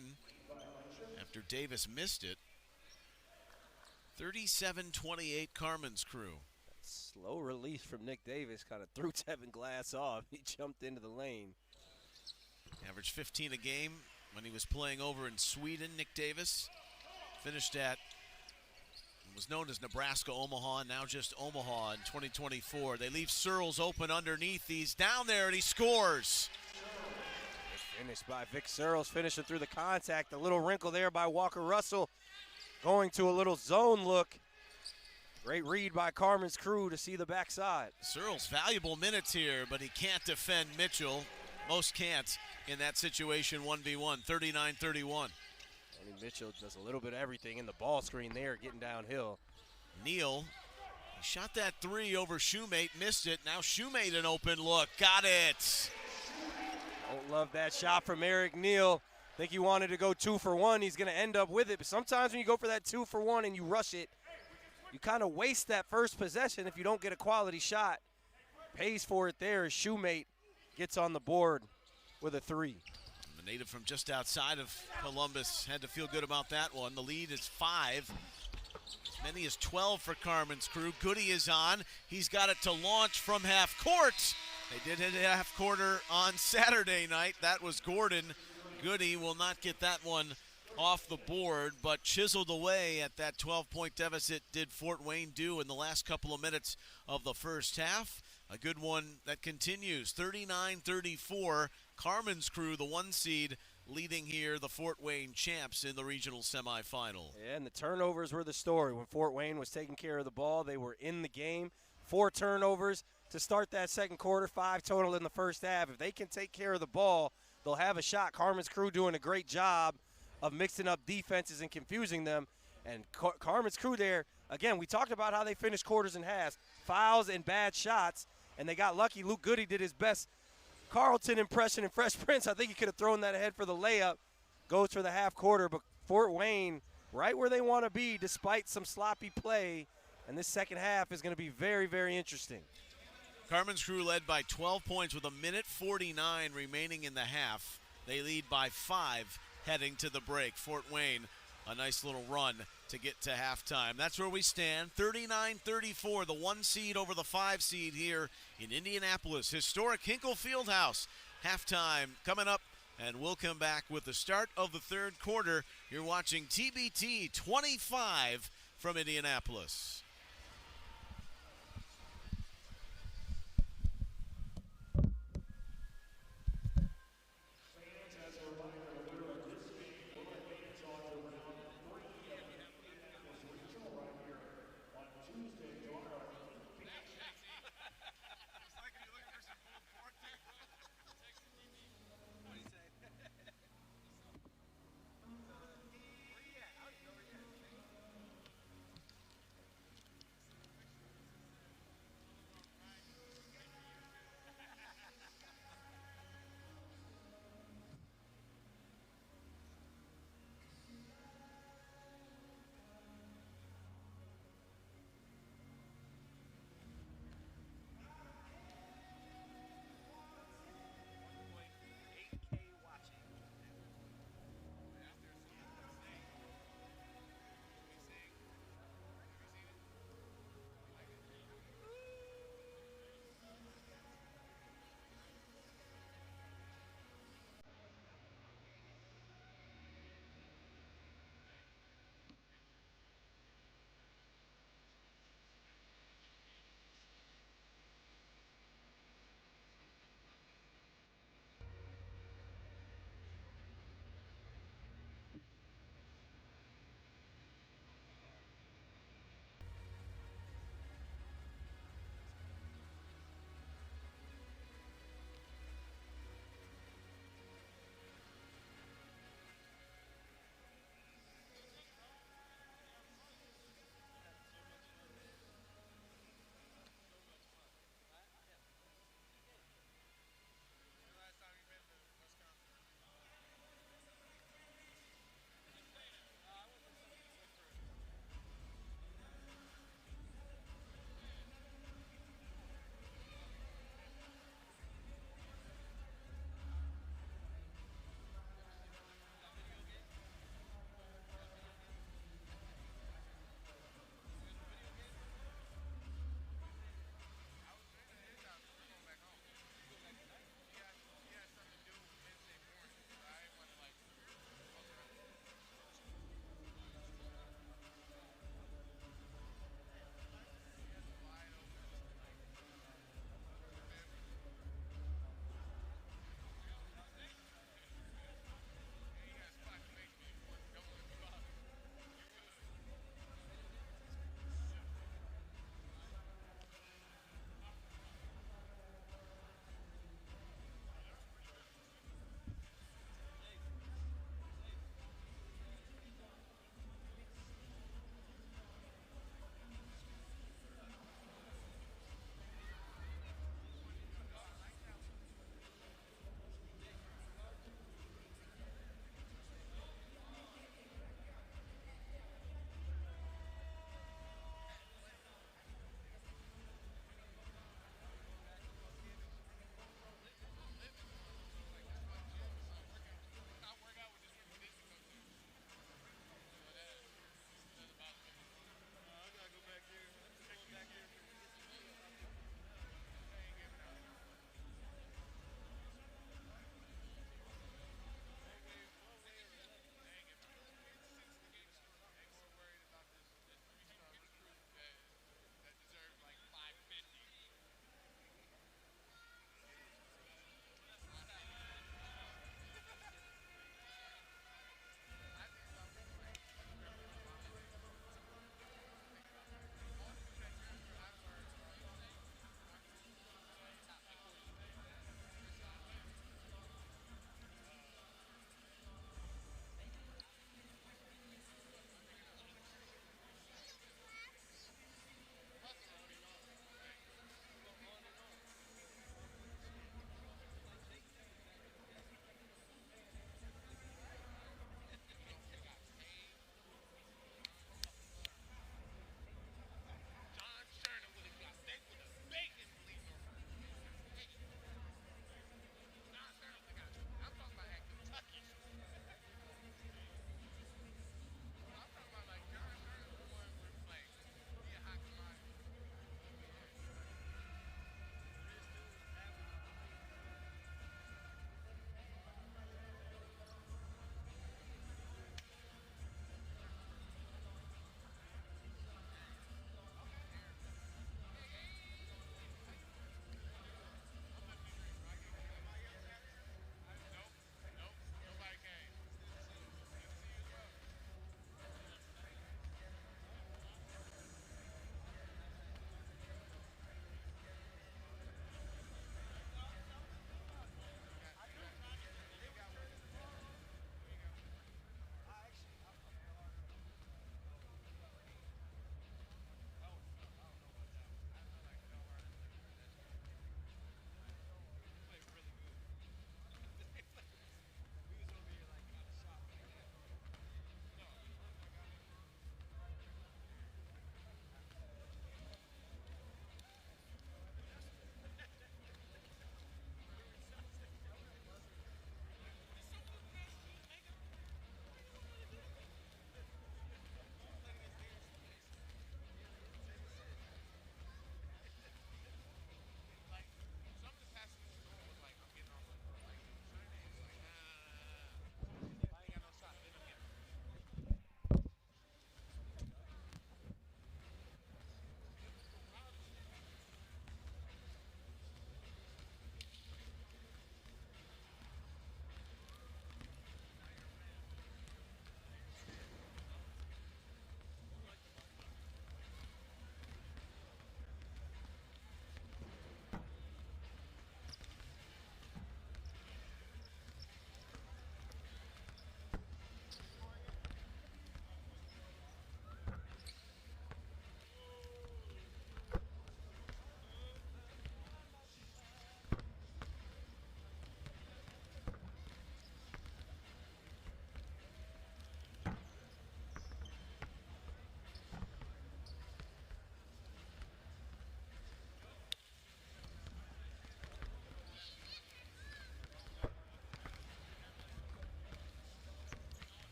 after Davis missed it. 37-28 Carmen's crew. Slow release from Nick Davis kind of threw Tevin Glass off. He jumped into the lane. Averaged 15 a game when he was playing over in Sweden. Nick Davis finished at, was known as Nebraska Omaha, now just Omaha in 2024. They leave Searles open underneath. He's down there and he scores. Finished by Vic Searles, finishing through the contact. A little wrinkle there by Walker Russell, going to a little zone look. Great read by Carmen's crew to see the backside. Searles, valuable minutes here, but he can't defend Mitchell. Most can't in that situation, 1v1, 39-31. Mitchell does a little bit of everything in the ball screen there, getting downhill. Neal, he shot that three over Shoemate, missed it. Now Shoemate an open look, got it. Don't love that shot from Eric Neal. Think he wanted to go 2 for 1. He's going to end up with it. But sometimes when you go for that 2 for 1 and you rush it, you kind of waste that first possession if you don't get a quality shot. Pays for it there as Shoemate gets on the board with a 3. The native from just outside of Columbus had to feel good about that one. The lead is 5. As many as 12 for Carmen's crew. Goody is on. He's got it to launch from half court. They did hit a half quarter on Saturday night. That was Gordon. Goody will not get that one off the board, but chiseled away at that 12-point deficit did Fort Wayne do in the last couple of minutes of the first half. A good one that continues, 39-34. Carmen's crew, the 1 seed, leading here the Fort Wayne champs in the regional semifinal. Yeah, and the turnovers were the story. When Fort Wayne was taking care of the ball, they were in the game. 4 turnovers to start that second quarter, 5 total in the first half. If they can take care of the ball, they'll have a shot. Carmen's crew doing a great job of mixing up defenses and confusing them. And Carmen's crew there, again, we talked about how they finished quarters and halves. Fouls and bad shots, and they got lucky. Luke Goody did his best Carlton impression in Fresh Prince. I think he could have thrown that ahead for the layup. Goes for the half quarter, but Fort Wayne right where they want to be despite some sloppy play. And this second half is going to be very, very interesting. Carmen's crew led by 12 points with 1:49 remaining in the half. They lead by 5 heading to the break. Fort Wayne, a nice little run to get to halftime. That's where we stand, 39-34, the 1 seed over the 5 seed here in Indianapolis. Historic Hinkle Fieldhouse. Halftime coming up, and we'll come back with the start of the third quarter. You're watching TBT 25 from Indianapolis.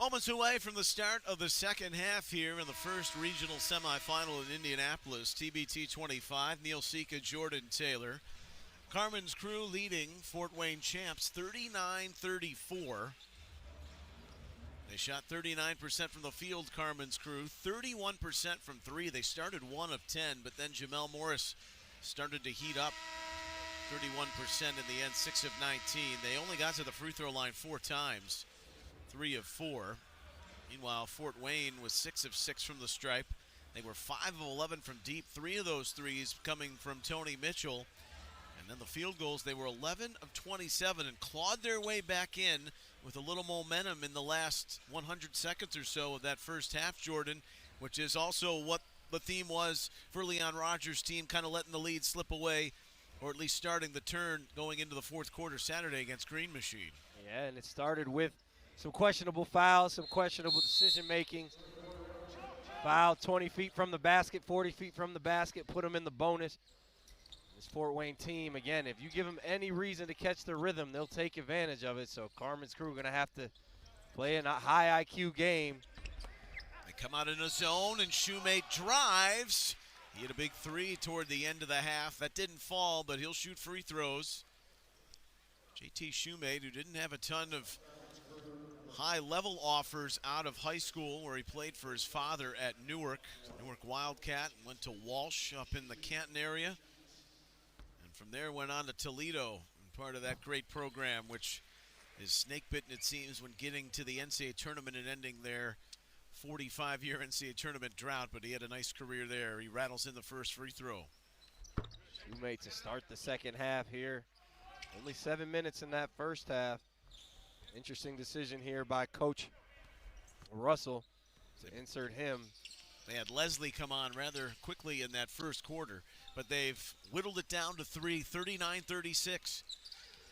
Moments away from the start of the second half here in the first regional semifinal in Indianapolis. TBT 25, Neil Sika, Jordan Taylor. Carmen's Crew leading Fort Wayne Champs 39-34. They shot 39% from the field, Carmen's Crew, 31% from three. They started 1 of 10, but then Jamel Morris started to heat up. 31% in the end, 6 of 19. They only got to the free throw line 4 times, 3 of 4. Meanwhile, Fort Wayne was 6 of 6 from the stripe. They were 5 of 11 from deep, 3 of those threes coming from Tony Mitchell. And then the field goals, they were 11 of 27 and clawed their way back in with a little momentum in the last 100 seconds or so of that first half, Jordan, which is also what the theme was for Leon Rogers' team, kind of letting the lead slip away, or at least starting the turn going into the fourth quarter Saturday against Green Machine. Yeah, and it started with some questionable fouls, some questionable decision-making. Foul 20 feet from the basket, 40 feet from the basket, put them in the bonus. This Fort Wayne team, again, if you give them any reason to catch their rhythm, they'll take advantage of it. So Carmen's Crew are going to have to play in a high IQ game. They come out in a zone, and Shoemate drives. He hit a big three toward the end of the half. That didn't fall, but he'll shoot free throws. JT Shoemate, who didn't have a ton of high-level offers out of high school, where he played for his father at Newark Wildcat, and went to Walsh up in the Canton area. From there went on to Toledo, and part of that great program, which is snake-bitten, it seems, when getting to the NCAA tournament and ending their 45-year NCAA tournament drought, but he had a nice career there. He rattles in the first free throw. Shoemate to start the second half here. Only 7 minutes in that first half. Interesting decision here by Coach Russell to insert him. They had Leslie come on rather quickly in that first quarter, but they've whittled it down to 3, 39-36.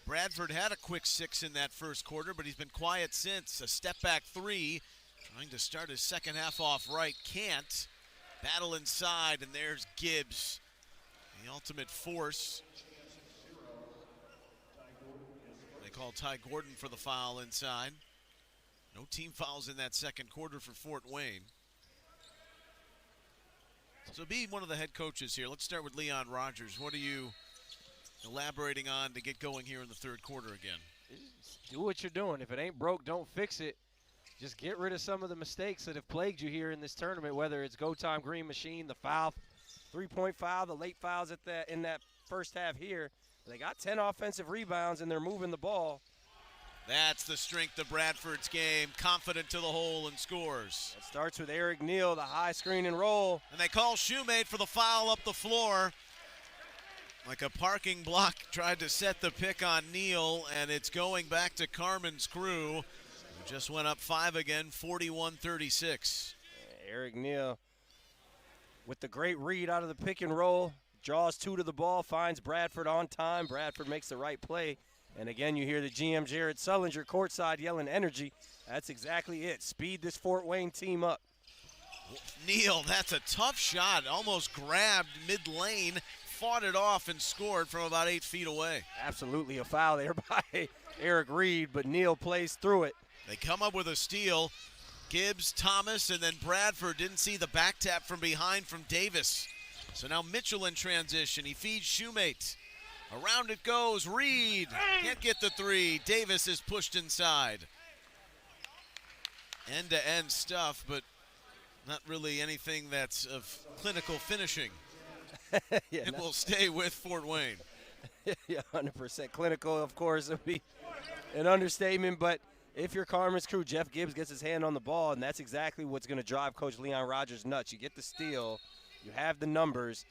Bradford had a quick 6 in that first quarter, but he's been quiet since. A step-back 3, trying to start his second half off right. Can't. Battle inside, and there's Gibbs, the ultimate force. They call Ty Gordon for the foul inside. No team fouls in that second quarter for Fort Wayne. So be one of the head coaches here. Let's start with Leon Rogers. What are you elaborating on to get going here in the third quarter again? Just do what you're doing. If it ain't broke, don't fix it. Just get rid of some of the mistakes that have plagued you here in this tournament, whether it's go time Green Machine, the foul, 3-point foul, the late fouls in that first half here. They got 10 offensive rebounds, and they're moving the ball. That's the strength of Bradford's game. Confident to the hole and scores. It starts with Eric Neal, the high screen and roll. And they call Shoemate for the foul up the floor. Like a parking block, tried to set the pick on Neal, and it's going back to Carmen's Crew, who just went up 5 again, 41-36. Eric Neal with the great read out of the pick and roll. Draws 2 to the ball, finds Bradford on time. Bradford makes the right play. And again, you hear the GM Jared Sullinger courtside yelling energy. That's exactly it. Speed this Fort Wayne team up. Neal, that's a tough shot. Almost grabbed mid-lane, fought it off, and scored from about 8 feet away. Absolutely a foul there by Eric Reed, but Neal plays through it. They come up with a steal. Gibbs, Thomas, and then Bradford didn't see the back tap from behind from Davis. So now Mitchell in transition. He feeds Shoemate. Around it goes, Reed. Can't get the 3. Davis is pushed inside. End-to-end stuff, but not really anything that's of clinical finishing. Yeah, it will stay with Fort Wayne. Yeah, 100% clinical, of course. It would be an understatement, but if you're Carmen's Crew, Jeff Gibbs gets his hand on the ball, and that's exactly what's going to drive Coach Leon Rogers nuts. You get the steal, you have the numbers,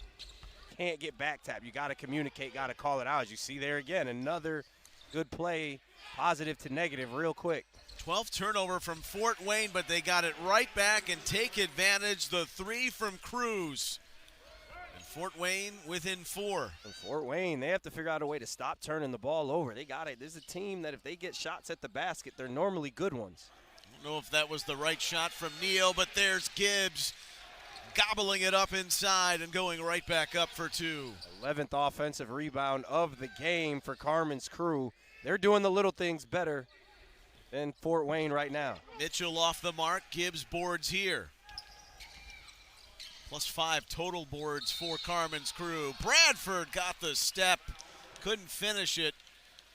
can't get back tap. You got to communicate, got to call it out. As you see there again, another good play, positive to negative real quick. 12th turnover from Fort Wayne, but they got it right back and take advantage. The 3 from Cruz. And Fort Wayne within 4. And Fort Wayne, they have to figure out a way to stop turning the ball over. They got it. This is a team that if they get shots at the basket, they're normally good ones. I don't know if that was the right shot from Neal, but there's Gibbs gobbling it up inside and going right back up for 2. 11th offensive rebound of the game for Carmen's Crew. They're doing the little things better. than Fort Wayne right now. Mitchell off the mark. Gibbs boards here. +5 total boards for Carmen's Crew. Bradford got the step. Couldn't finish it,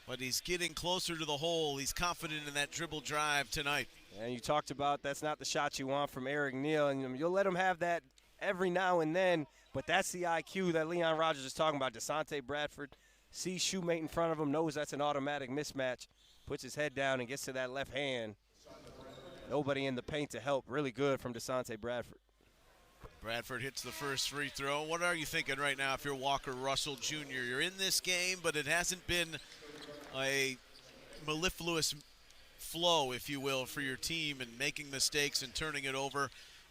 but he's getting closer to the hole. He's confident in that dribble drive tonight. And you talked about that's not the shot you want from Eric Neal, and you'll let him have that every now and then, but that's the IQ that Leon Rogers is talking about. DeSante Bradford sees shoemate in front of him, knows that's an automatic mismatch, puts his head down and gets to that left hand. Nobody in the paint to help. Really good from DeSante Bradford. Bradford hits the first free throw. What are you thinking right now if you're Walker Russell Jr.? You're in this game, but it hasn't been a mellifluous flow, if you will, for your team and making mistakes and turning it over.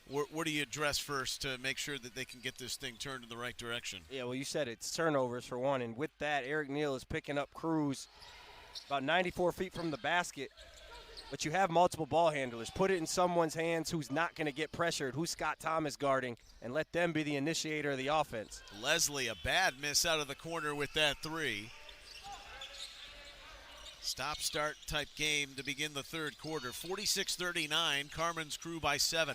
What do you address first to make sure that they can get this thing turned in the right direction? Yeah, well, you said it's turnovers for one, and with that, Eric Neal is picking up Cruz about 94 feet from the basket. But you have multiple ball handlers. Put it in someone's hands who's not going to get pressured, who's Scott Thomas guarding, and let them be the initiator of the offense. Leslie, a bad miss out of the corner with that three. Stop-start type game to begin the third quarter. 46-39, Carmen's Crew by 7.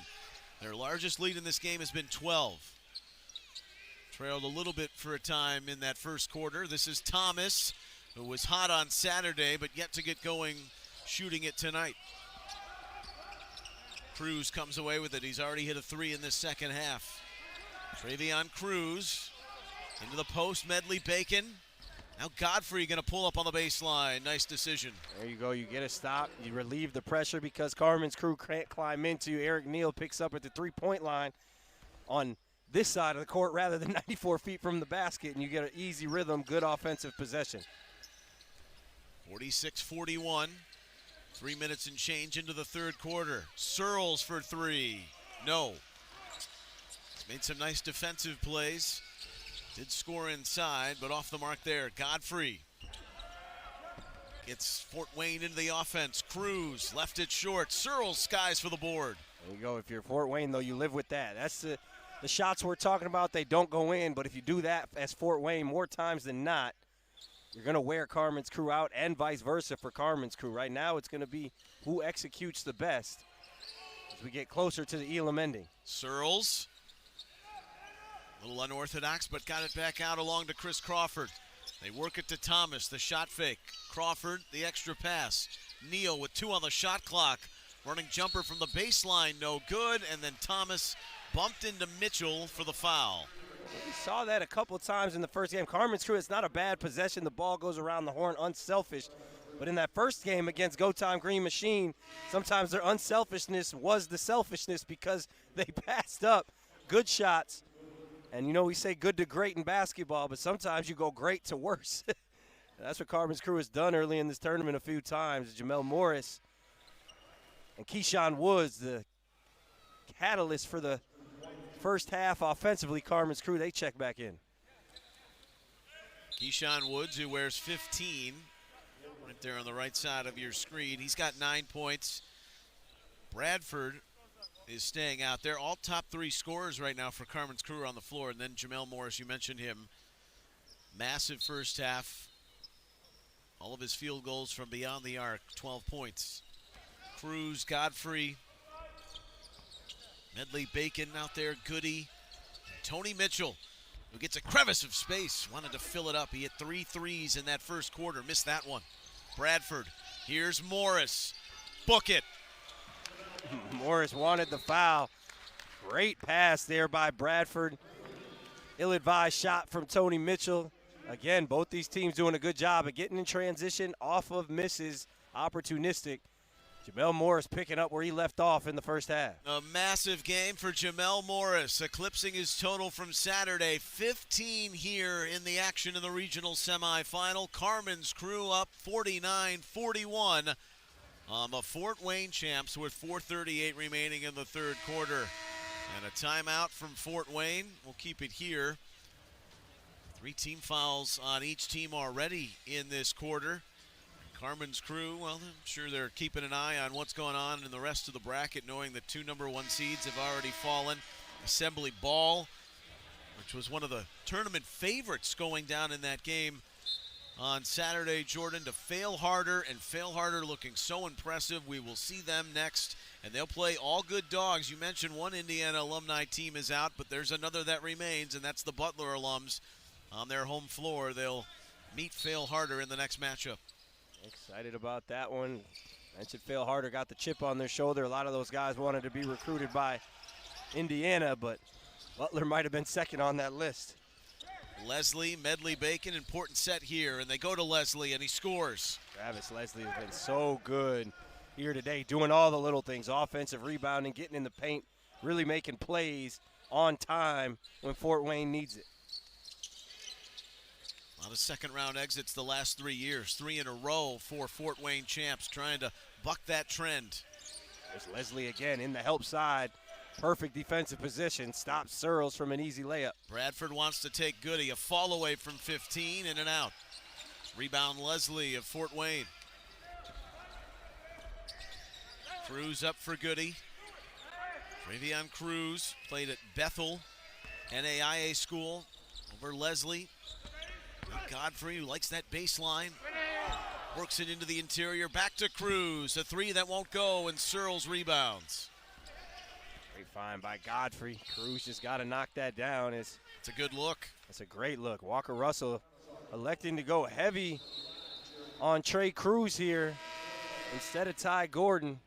Their largest lead in this game has been 12. Trailed a little bit for a time in that first quarter. This is Thomas, who was hot on Saturday, but yet to get going shooting it tonight. Cruz comes away with it. He's already hit a three in this second half. Travion Cruz into the post. Medley Bacon. Now Godfrey going to pull up on the baseline. Nice decision. There you go. You get a stop. You relieve the pressure because Carmen's Crew can't climb into you. Eric Neal picks up at the three-point line on this side of the court rather than 94 feet from the basket, and you get an easy rhythm, good offensive possession. 46-41. 3 minutes and change into the third quarter. Searles for three. No. He's made some nice defensive plays. Did score inside, but off the mark there. Godfrey gets Fort Wayne into the offense. Cruz left it short. Searles skies for the board. There you go. If you're Fort Wayne, though, you live with that. That's the shots we're talking about. They don't go in, but if you do that as Fort Wayne more times than not, you're going to wear Carmen's Crew out and vice versa for Carmen's Crew. Right now it's going to be who executes the best as we get closer to the Elam ending. Searles, a little unorthodox, but got it back out along to Chris Crawford. They work it to Thomas, the shot fake. Crawford, the extra pass. Neal with 2 on the shot clock. Running jumper from the baseline, no good, and then Thomas bumped into Mitchell for the foul. We saw that a couple of times in the first game. Carmen's Crew, it's not a bad possession. The ball goes around the horn, unselfish. But in that first game against Go Time Green Machine, sometimes their unselfishness was the selfishness because they passed up good shots. And, you know, we say good to great in basketball, but sometimes you go great to worse. That's what Carmen's Crew has done early in this tournament a few times. Jamel Morris and Keyshawn Woods, the catalyst for the first half offensively. Carmen's Crew, they check back in. Keyshawn Woods, who wears 15, right there on the right side of your screen. He's got 9 points. Bradford is staying out there. All top 3 scorers right now for Carmen's Crew are on the floor. And then Jamel Morris, you mentioned him. Massive first half. All of his field goals from beyond the arc, 12 points. Cruz, Godfrey, Medley Bacon out there, Goody. Tony Mitchell, who gets a crevice of space, wanted to fill it up. He hit 3 threes in that first quarter, missed that one. Bradford, here's Morris. Book it. Morris wanted the foul. Great pass there by Bradford. Ill-advised shot from Tony Mitchell. Again, both these teams doing a good job of getting in transition off of misses, opportunistic. Jamel Morris picking up where he left off in the first half. A massive game for Jamel Morris, eclipsing his total from Saturday. 15 here in the action in the regional semifinal. Carmen's Crew up 49-41 on the Fort Wayne champs with 4:38 remaining in the third quarter. And a timeout from Fort Wayne. We'll keep it here. 3 team fouls on each team already in this quarter. Carmen's Crew, well, I'm sure they're keeping an eye on what's going on in the rest of the bracket, knowing that 2 number 1 seeds have already fallen. Assembly Ball, which was one of the tournament favorites going down in that game on Saturday, Jordan, to fail harder, and fail harder looking so impressive. We will see them next, and they'll play all good dogs. You mentioned one Indiana alumni team is out, but there's another that remains, and that's the Butler alums on their home floor. They'll meet fail harder in the next matchup. Excited about that one. Mentioned fail harder got the chip on their shoulder. A lot of those guys wanted to be recruited by Indiana, but Butler might have been second on that list. Leslie, Medley Bacon, important set here, and they go to Leslie, and he scores. Travis Leslie has been so good here today, doing all the little things, offensive rebounding, getting in the paint, really making plays on time when Fort Wayne needs it. A lot of second-round exits the last 3 years, 3 in a row for Fort Wayne champs, trying to buck that trend. There's Leslie again in the help side. Perfect defensive position, stops Searles from an easy layup. Bradford wants to take Goody, a fall away from 15, in and out. Rebound Leslie of Fort Wayne. Cruz up for Goody. Travion Cruz played at Bethel, NAIA school, over Leslie. Godfrey, who likes that baseline, works it into the interior, back to Cruz, a three that won't go, and Searles rebounds. Great find by Godfrey. Cruz just got to knock that down. It's a good look. That's a great look. Walker Russell electing to go heavy on Trey Cruz here instead of Ty Gordon.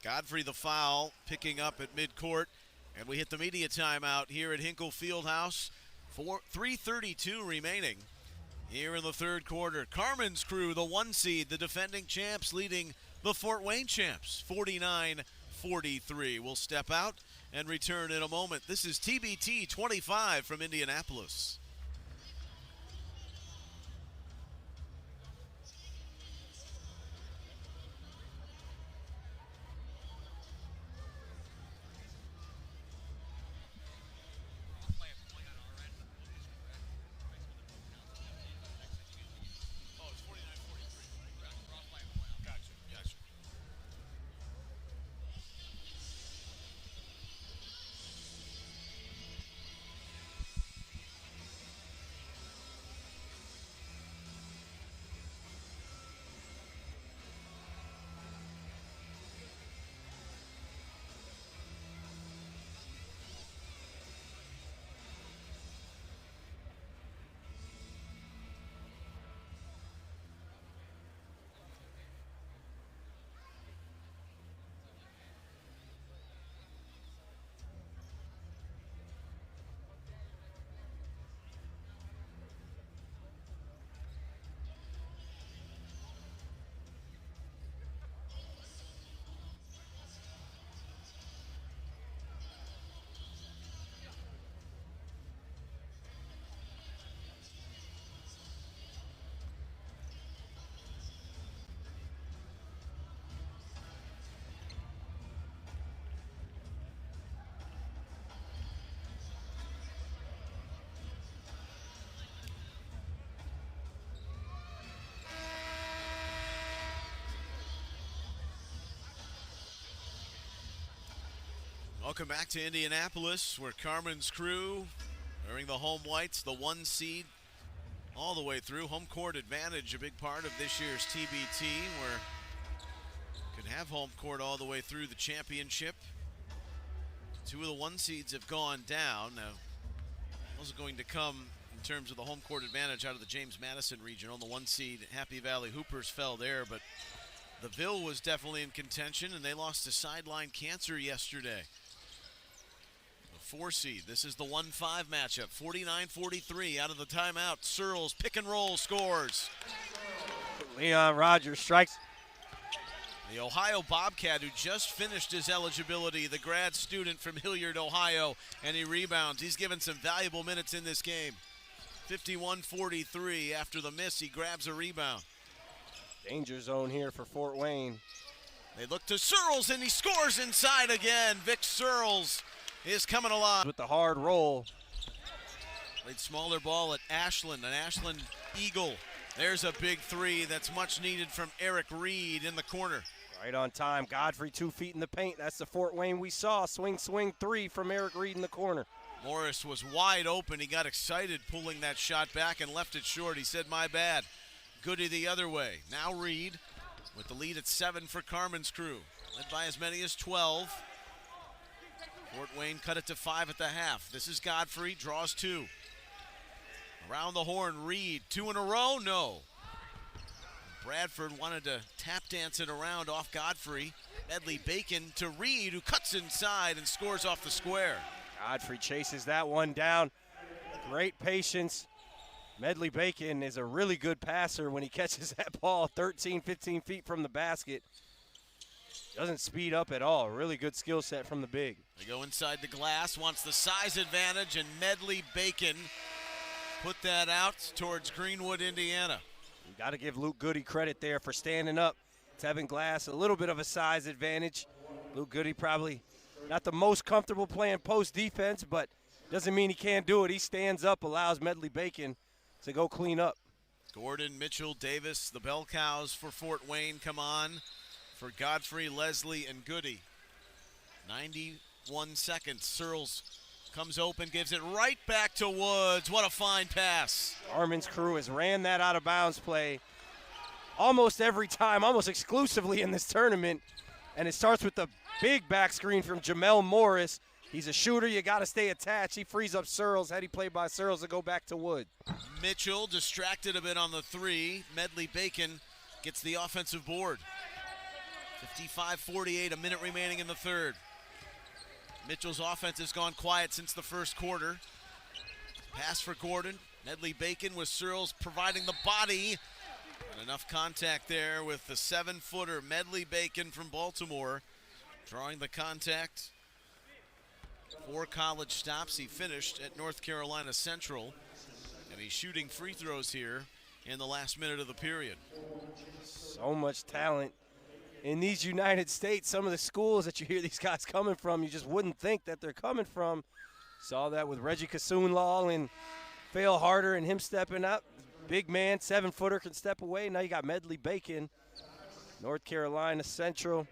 Godfrey the foul, picking up at midcourt, and we hit the media timeout here at Hinkle Fieldhouse. 3:32 remaining here in the third quarter. Carmen's crew, the 1 seed, the defending champs, leading the Fort Wayne champs 49-43. We'll step out and return in a moment. This is TBT 25 from Indianapolis. Welcome back to Indianapolis, where Carmen's crew, wearing the home whites, the 1 seed, all the way through. Home court advantage, a big part of this year's TBT, where you could have home court all the way through the championship. 2 of the 1 seeds have gone down. Now, those are going to come in terms of the home court advantage out of the James Madison region. On the 1 seed, Happy Valley Hoopers fell there, but the Ville was definitely in contention, and they lost to Sideline Cancer yesterday. 4 seed. This is the 1-5 matchup. 49-43 out of the timeout. Searles pick and roll scores. Leon Rogers strikes. The Ohio Bobcat, who just finished his eligibility, the grad student from Hilliard, Ohio, and he rebounds. He's given some valuable minutes in this game. 51-43 after the miss. He grabs a rebound. Danger zone here for Fort Wayne. They look to Searles, and he scores inside again. Vic Searles is coming alive. With the hard roll. Played smaller ball at Ashland, an Ashland Eagle. There's a big 3 that's much needed from Eric Reed in the corner. Right on time. Godfrey 2 feet in the paint. That's the Fort Wayne we saw. Swing, 3 from Eric Reed in the corner. Morris was wide open. He got excited pulling that shot back and left it short. He said, my bad. Goody the other way. Now Reed with the lead at 7 for Carmen's crew. Led by as many as 12. Fort Wayne cut it to 5 at the half. This is Godfrey, draws 2. Around the horn, Reed, 2 in a row? No. Bradford wanted to tap dance it around off Godfrey. Medley Bacon to Reed, who cuts inside and scores off the square. Godfrey chases that one down. Great patience. Medley Bacon is a really good passer when he catches that ball 13, 15 feet from the basket. Doesn't speed up at all. Really good skill set from the big. They go inside the glass, wants the size advantage, and Medley Bacon put that out towards Greenwood, Indiana. You got to give Luke Goody credit there for standing up. Tevin Glass, a little bit of a size advantage. Luke Goody probably not the most comfortable playing post defense, but doesn't mean he can't do it. He stands up, allows Medley Bacon to go clean up. Gordon, Mitchell, Davis, the bell cows for Fort Wayne come on for Godfrey, Leslie, and Goody. 91 seconds. Searles comes open, gives it right back to Woods. What a fine pass. Carmen's crew has ran that out of bounds play almost every time, almost exclusively in this tournament. And it starts with the big back screen from Jamel Morris. He's a shooter. You got to stay attached. He frees up Searles. Heady play by Searles to go back to Wood. Mitchell distracted a bit on the 3. Medley Bacon gets the offensive board. 55-48, a minute remaining in the third. Mitchell's offense has gone quiet since the first quarter. Pass for Gordon. Medley Bacon with Searles providing the body. And enough contact there with the 7-footer Medley Bacon from Baltimore. Drawing the contact. 4 college stops. He finished at North Carolina Central. And he's shooting free throws here in the last minute of the period. So much talent in these United States. Some of the schools that you hear these guys coming from, you just wouldn't think that they're coming from. Saw that with Reggie Kasoonlal and Fail Harder and him stepping up. Big man, 7-footer can step away. Now you got Medley Bacon, North Carolina Central.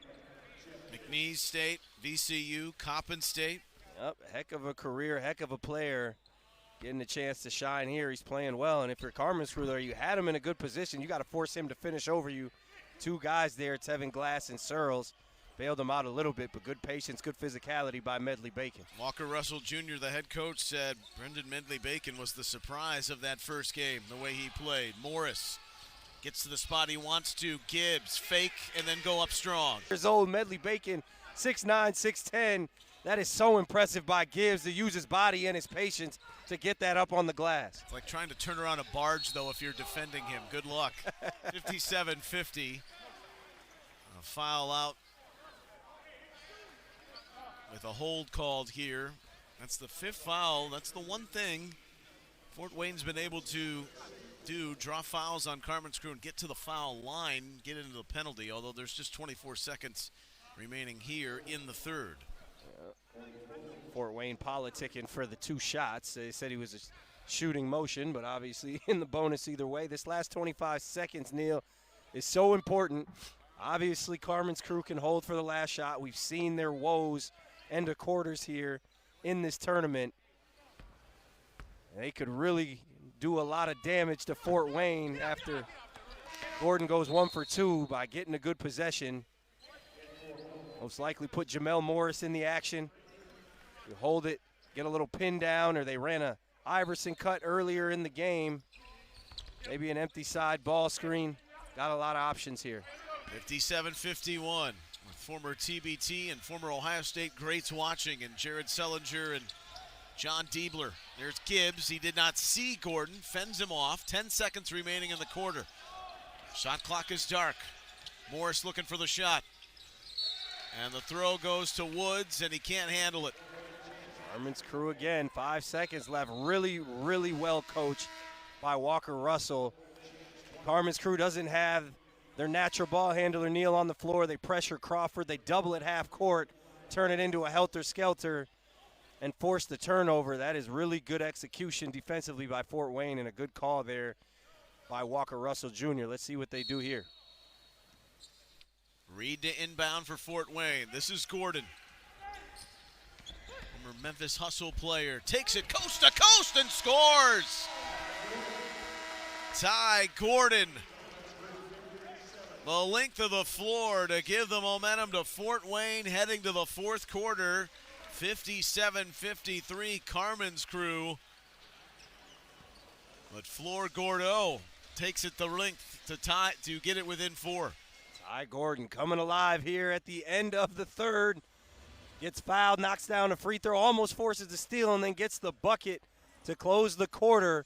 McNeese State, VCU, Coppin State. Yep, heck of a career, heck of a player. Getting a chance to shine here. He's playing well. And if you're Carmen's crew there, you had him in a good position. You got to force him to finish over you. 2 guys there, Tevin Glass and Searles. Bailed him out a little bit, but good patience, good physicality by Medley Bacon. Walker Russell Jr., the head coach, said Brendan Medley Bacon was the surprise of that first game, the way he played. Morris gets to the spot he wants to. Gibbs, fake, and then go up strong. Years old Medley Bacon, 6'9", 6'10". That is so impressive by Gibbs to use his body and his patience to get that up on the glass. It's like trying to turn around a barge, though, if you're defending him. Good luck. 57-50. A foul out with a hold called here. That's the 5th foul. That's the one thing Fort Wayne's been able to do, draw fouls on Carmen's crew and get to the foul line, get into the penalty, although there's just 24 seconds remaining here in the third. Fort Wayne politicking for the 2 shots. They said he was a shooting motion, but obviously in the bonus either way. This last 25 seconds, Neil, is so important. Obviously, Carmen's crew can hold for the last shot. We've seen their woes end of quarters here in this tournament. They could really do a lot of damage to Fort Wayne after Gordon goes 1 for 2 by getting a good possession. Most likely put Jamel Morris in the action. You hold it, get a little pin down, or they ran a Iverson cut earlier in the game. Maybe an empty side ball screen. Got a lot of options here. 57-51. With former TBT and former Ohio State greats watching, and Jared Sellinger and John Diebler. There's Gibbs. He did not see Gordon. Fends him off. 10 seconds remaining in the quarter. Shot clock is dark. Morris looking for the shot. And the throw goes to Woods, and he can't handle it. Carmen's crew again, 5 seconds left. Really, really well coached by Walker Russell. Carmen's crew doesn't have their natural ball handler, Neil, on the floor. They pressure Crawford. They double at half court, turn it into a helter-skelter, and force the turnover. That is really good execution defensively by Fort Wayne, and a good call there by Walker Russell Jr. Let's see what they do here. Reed to inbound for Fort Wayne. This is Gordon. Former Memphis Hustle player takes it coast to coast and scores. Ty Gordon, the length of the floor to give the momentum to Fort Wayne heading to the fourth quarter. 57-53, Carmen's Crew. But Flor Gordeau takes it the length to get it within 4. Ty Gordon coming alive here at the end of the third. Gets fouled, knocks down a free throw, almost forces the steal, and then gets the bucket to close the quarter.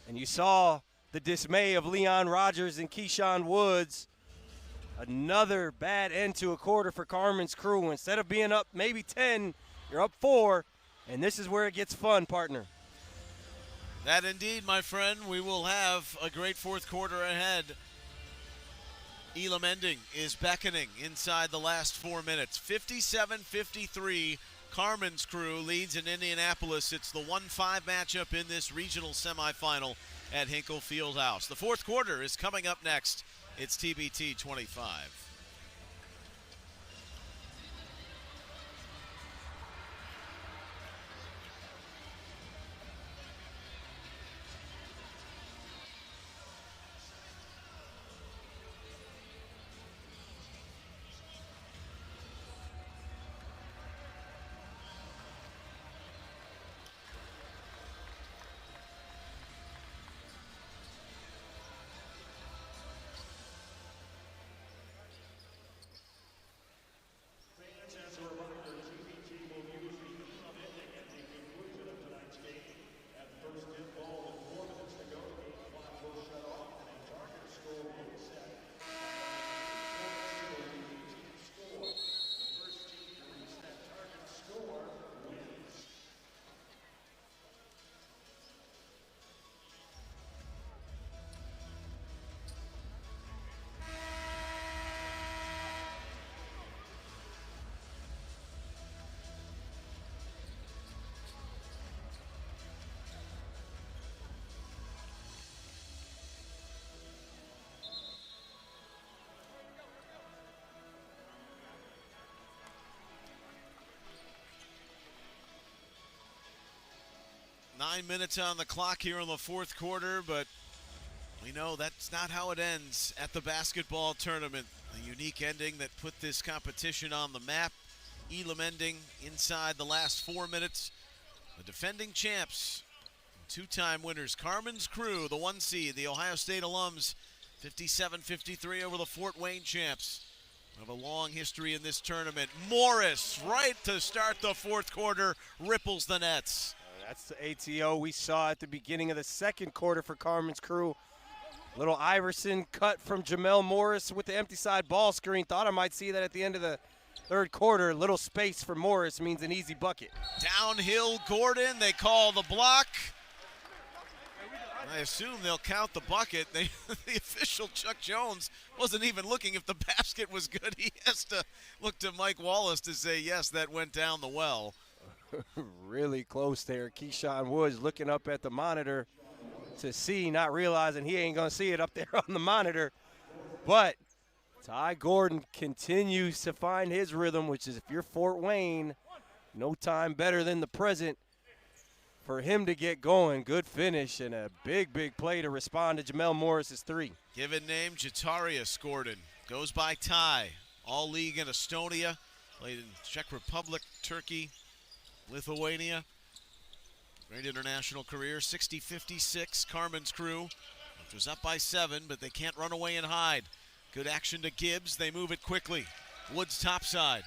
And you saw the dismay of Leon Rogers and Keyshawn Woods. Another bad end to a quarter for Carmen's Crew. Instead of being up maybe 10, you're up 4, and this is where it gets fun, partner. That indeed, my friend. We will have a great fourth quarter ahead. Elam Ending is beckoning inside the last 4 minutes. 57-53, Carmen's Crew leads in Indianapolis. It's the 1-5 matchup in this regional semifinal at Hinkle Fieldhouse. The fourth quarter is coming up next. It's TBT 25. Nine minutes on the clock here in the fourth quarter, but we know that's not how it ends at the basketball tournament. A unique ending that put this competition on the map. Elam Ending inside the last 4 minutes. The defending champs, two-time winners, Carmen's Crew, the 1 seed, the Ohio State alums, 57-53 over the Fort Wayne champs. We have a long history in this tournament. Morris, right to start the fourth quarter, ripples the nets. That's the ATO we saw at the beginning of the second quarter for Carmen's Crew. Little Iverson cut from Jamel Morris with the empty side ball screen. Thought I might see that at the end of the third quarter. Little space for Morris means an easy bucket. Downhill Gordon, they call the block. I assume they'll count the bucket. The official, Chuck Jones, wasn't even looking if the basket was good. He has to look to Mike Wallace to say, yes, that went down the well. Really close there. Keyshawn Woods looking up at the monitor to see, not realizing he ain't going to see it up there on the monitor. But Ty Gordon continues to find his rhythm, which is if you're Fort Wayne, no time better than the present for him to get going. Good finish and a big, big play to respond to Jamel Morris's three. Given name, Jatarius Gordon. Goes by Ty. All league in Estonia. Played in Czech Republic, Turkey, Lithuania. Great international career. 60-56, Carmen's Crew. Which was up by 7, but they can't run away and hide. Good action to Gibbs. They move it quickly. Woods topside.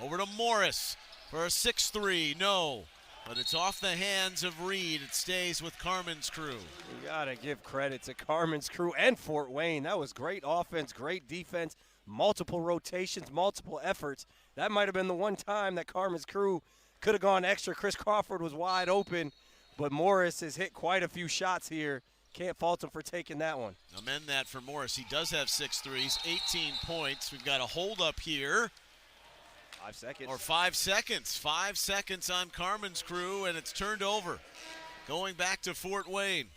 Over to Morris for a 6-3. No. But it's off the hands of Reed. It stays with Carmen's Crew. You got to give credit to Carmen's Crew and Fort Wayne. That was great offense, great defense, multiple rotations, multiple efforts. That might have been the one time that Carmen's Crew could have gone extra. Chris Crawford was wide open, but Morris has hit quite a few shots here. Can't fault him for taking that one. Amend that for Morris. He does have 6 threes, 18 points. We've got a hold up here. 5 seconds. Or 5 seconds. 5 seconds on Carmen's Crew, and it's turned over. Going back to Fort Wayne.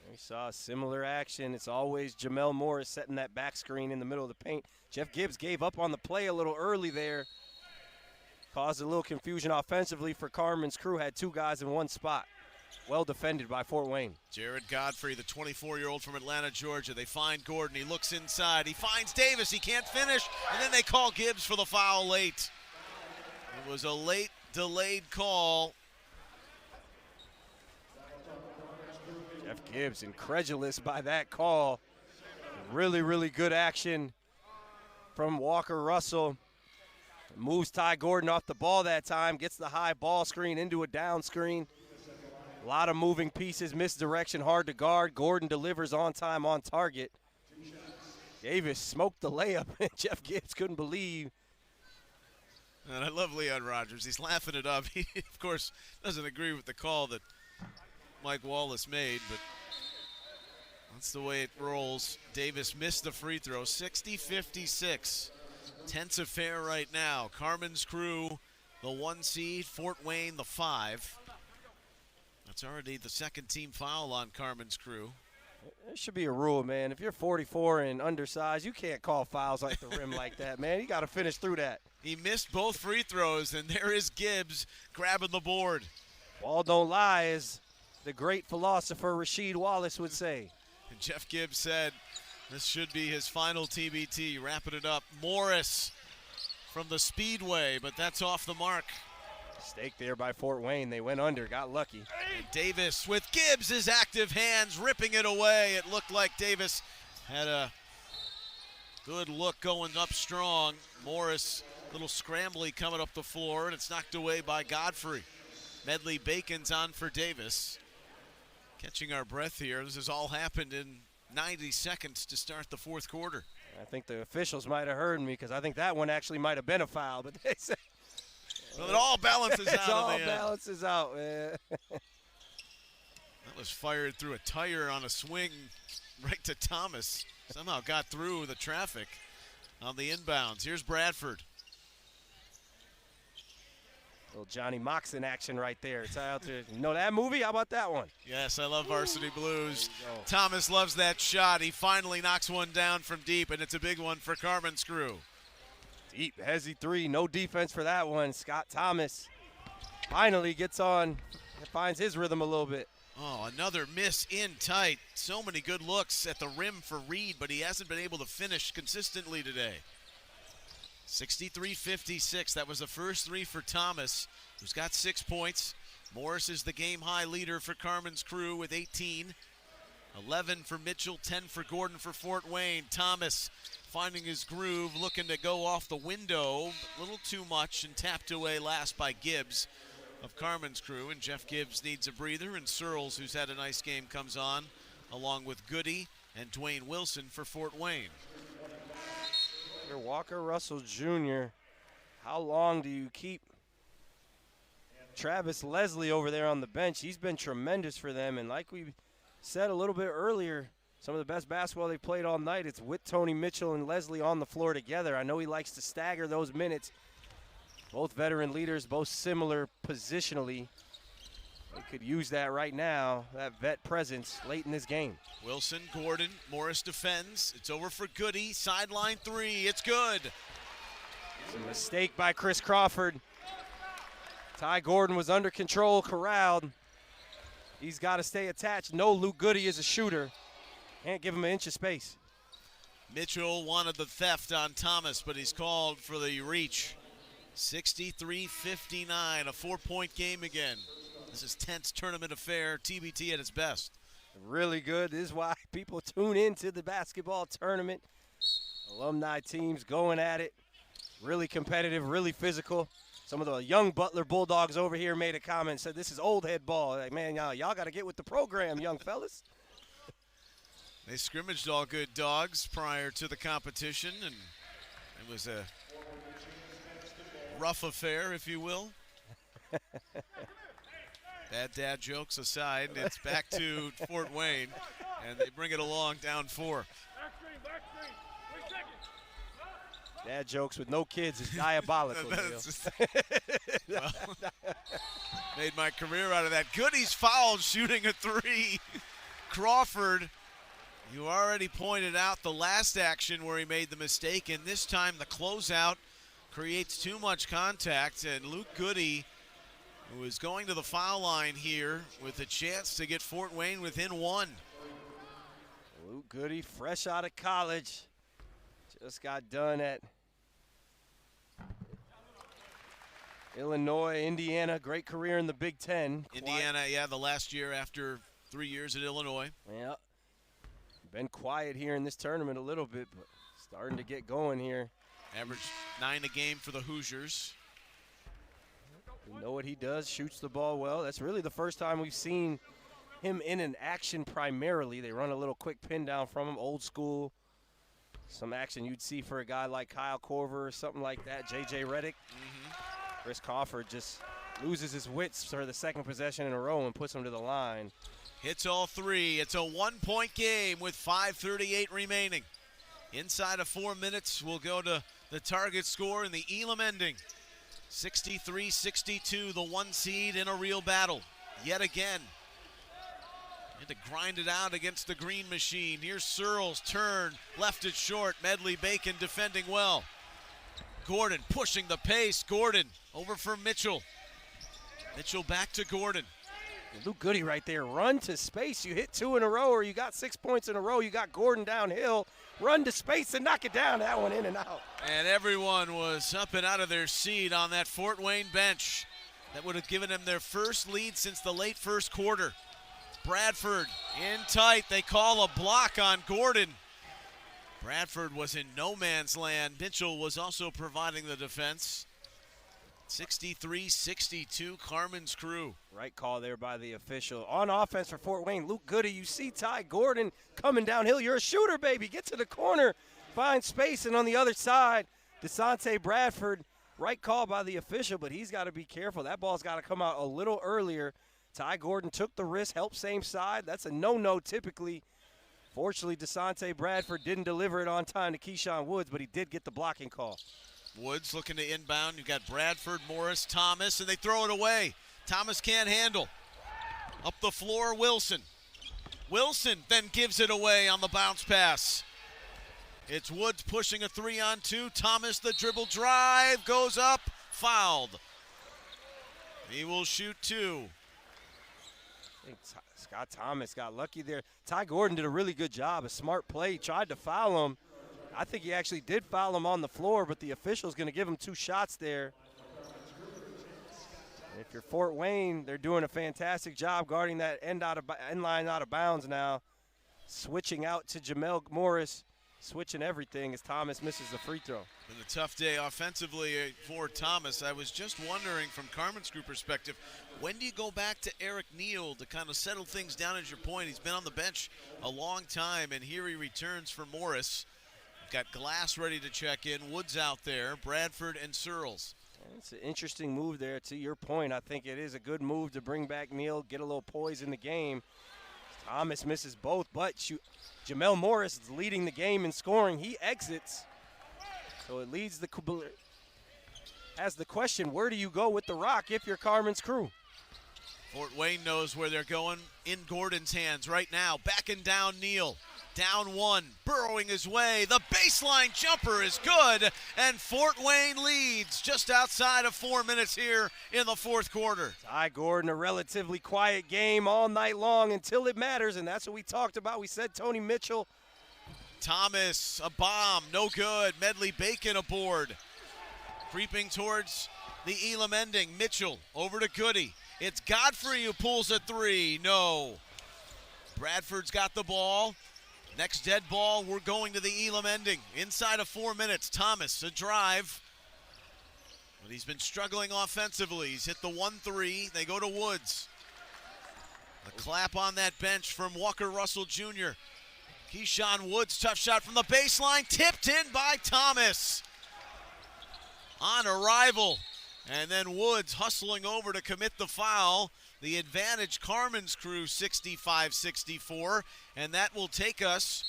We saw a similar action. It's always Jamel Morris setting that back screen in the middle of the paint. Jeff Gibbs gave up on the play a little early there. Caused a little confusion offensively for Carmen's crew. Had two guys in one spot. Well defended by Fort Wayne. Jared Godfrey, the 24-year-old from Atlanta, Georgia. They find Gordon. He looks inside. He finds Davis. He can't finish. And then they call Gibbs for the foul late. It was a late, delayed call. Jeff Gibbs incredulous by that call. Really, really good action from Walker Russell. Moves Ty Gordon off the ball that time. Gets the high ball screen into a down screen. A lot of moving pieces, misdirection, hard to guard. Gordon delivers on time, on target. Davis smoked the layup, and Jeff Gibbs couldn't believe. And I love Leon Rogers. He's laughing it up. He, of course, doesn't agree with the call that Mike Wallace made, but that's the way it rolls. Davis missed the free throw. 60-56. Tense affair right now. Carmen's crew, the 1 seed. Fort Wayne, the 5. That's already the second team foul on Carmen's crew. There should be a rule, man. If you're 44 and undersized, you can't call fouls like the rim like that, man. You got to finish through that. He missed both free throws, and there is Gibbs grabbing the board. Ball don't lie, as the great philosopher Rasheed Wallace would say. And Jeff Gibbs said this should be his final TBT, wrapping it up. Morris from the Speedway, but that's off the mark. Mistake there by Fort Wayne. They went under, got lucky. And Davis with Gibbs' active hands, ripping it away. It looked like Davis had a good look going up strong. Morris, little scrambly coming up the floor, and it's knocked away by Godfrey. Medley Bacon's on for Davis. Catching our breath here. This has all happened in 90 seconds to start the fourth quarter. I think the officials might have heard me, because I think that one actually might have been a foul, but they said. Well, it all balances out. It all balances out, man. That was fired through a tire on a swing right to Thomas. Somehow got through the traffic on the inbounds. Here's Bradford. Little Johnny Moxon action right there. It's out there. You know that movie? How about that one? Yes, I love Varsity Blues. Thomas loves that shot. He finally knocks one down from deep, and it's a big one for Carmen's crew. Deep, hezzy three, no defense for that one. Scott Thomas finally gets on, finds his rhythm a little bit. Oh, another miss in tight. So many good looks at the rim for Reed, but he hasn't been able to finish consistently today. 63-56, that was the first three for Thomas, who's got 6 points. Morris is the game-high leader for Carmen's crew with 18. 11 for Mitchell, 10 for Gordon for Fort Wayne. Thomas finding his groove, looking to go off the window. A little too much and tapped away last by Gibbs of Carmen's crew. And Jeff Gibbs needs a breather. And Searles, who's had a nice game, comes on, along with Goody and Dwayne Wilson for Fort Wayne. Walker Russell Jr., how long do you keep Travis Leslie over there on the bench? He's been tremendous for them. And like we said a little bit earlier, some of the best basketball they played all night, it's with Tony Mitchell and Leslie on the floor together. I know he likes to stagger those minutes. Both veteran leaders, both similar positionally. They could use that right now, that vet presence late in this game. Wilson, Gordon, Morris defends. It's over for Goody. Sideline three. It's good. It's a mistake by Chris Crawford. Ty Gordon was under control, corralled. He's got to stay attached. No, Luke Goody is a shooter. Can't give him an inch of space. Mitchell wanted the theft on Thomas, but he's called for the reach. 63-59, a 4-point game again. This is tense tournament affair, TBT at its best. Really good. This is why people tune into the basketball tournament. Alumni teams going at it. Really competitive, really physical. Some of the young Butler Bulldogs over here made a comment, said this is old head ball. Like, man, y'all got to get with the program, young fellas. They scrimmaged all good dogs prior to the competition, and it was a rough affair, if you will. Bad dad jokes aside, it's back to Fort Wayne, and they bring it along down 4. Dad jokes with no kids is diabolical. Well, made my career out of that. Goody's fouled shooting a 3. Crawford, you already pointed out the last action where he made the mistake, and this time the closeout creates too much contact, and Luke Goody, who is going to the foul line here with a chance to get Fort Wayne within one. Luke Goody, fresh out of college, just got done at Illinois, Indiana, great career in the Big Ten. Indiana, yeah, the last year after 3 years at Illinois. Yeah, been quiet here in this tournament a little bit, but starting to get going here. Average 9 a game for the Hoosiers. You know what he does, shoots the ball well. That's really the first time we've seen him in an action primarily. They run a little quick pin down from him, old school. Some action you'd see for a guy like Kyle Korver or something like that, J.J. Redick. Chris Crawford just loses his wits for the second possession in a row and puts him to the line. Hits all three. It's a 1-point game with 5:38 remaining. Inside of 4 minutes, we'll go to the target score in the Elam ending. 63-62, the 1 seed in a real battle. Yet again. Had to grind it out against the green machine. Here's Searles, turn, left it short. Medley Bacon defending well. Gordon pushing the pace. Gordon over for Mitchell. Mitchell back to Gordon. Luke Goody right there. Run to space. You hit 2 in a row or you got 6 points in a row. You got Gordon downhill. Run to space and knock it down. That one in and out. And everyone was up and out of their seat on that Fort Wayne bench. That would have given them their first lead since the late first quarter. Bradford in tight. They call a block on Gordon. Bradford was in no man's land. Mitchell was also providing the defense. 63-62, Carmen's crew. Right call there by the official. On offense for Fort Wayne, Luke Goody. You see Ty Gordon coming downhill. You're a shooter, baby. Get to the corner, find space, and on the other side, DeSante Bradford. Right call by the official, but he's got to be careful. That ball's got to come out a little earlier. Ty Gordon took the risk, helped same side. That's a no-no typically. Fortunately, DeSante Bradford didn't deliver it on time to Keyshawn Woods, but he did get the blocking call. Woods looking to inbound. You've got Bradford, Morris, Thomas, and they throw it away. Thomas can't handle. Up the floor, Wilson. Wilson then gives it away on the bounce pass. It's Woods pushing a 3-on-2. Thomas, the dribble drive, goes up, fouled. He will shoot 2. I think Scott Thomas got lucky there. Ty Gordon did a really good job, a smart play, tried to foul him. I think he actually did foul him on the floor, but the official's going to give him 2 shots there. If you're Fort Wayne, they're doing a fantastic job guarding that end line out of bounds now. Switching out to Jamel Morris, switching everything as Thomas misses the free throw. Been a tough day offensively for Thomas. I was just wondering from Carmen's group perspective, when do you go back to Eric Neal to kind of settle things down as your point? He's been on the bench a long time, and here he returns for Morris. Got Glass ready to check in. Woods out there. Bradford and Searles. It's an interesting move there. To your point, I think it is a good move to bring back Neal, get a little poise in the game. Thomas misses both, but Jamel Morris is leading the game in scoring. He exits, so it leads as the question, where do you go with the rock if you're Carmen's crew? Fort Wayne knows where they're going. In Gordon's hands right now. Backing down Neal. Down 1, burrowing his way. The baseline jumper is good, and Fort Wayne leads just outside of 4 minutes here in the fourth quarter. Ty Gordon, a relatively quiet game all night long until it matters, and that's what we talked about. We said Tony Mitchell. Thomas, a bomb, no good. Medley Bacon aboard. Creeping towards the Elam ending. Mitchell over to Goody. It's Godfrey who pulls a 3. No. Bradford's got the ball. Next dead ball, we're going to the Elam ending. Inside of 4 minutes, Thomas, a drive. But he's been struggling offensively. He's hit the 1-3. They go to Woods. A clap on that bench from Walker Russell Jr. Keyshawn Woods, tough shot from the baseline. Tipped in by Thomas. On arrival. And then Woods hustling over to commit the foul. The advantage, Carmen's crew, 65-64. And that will take us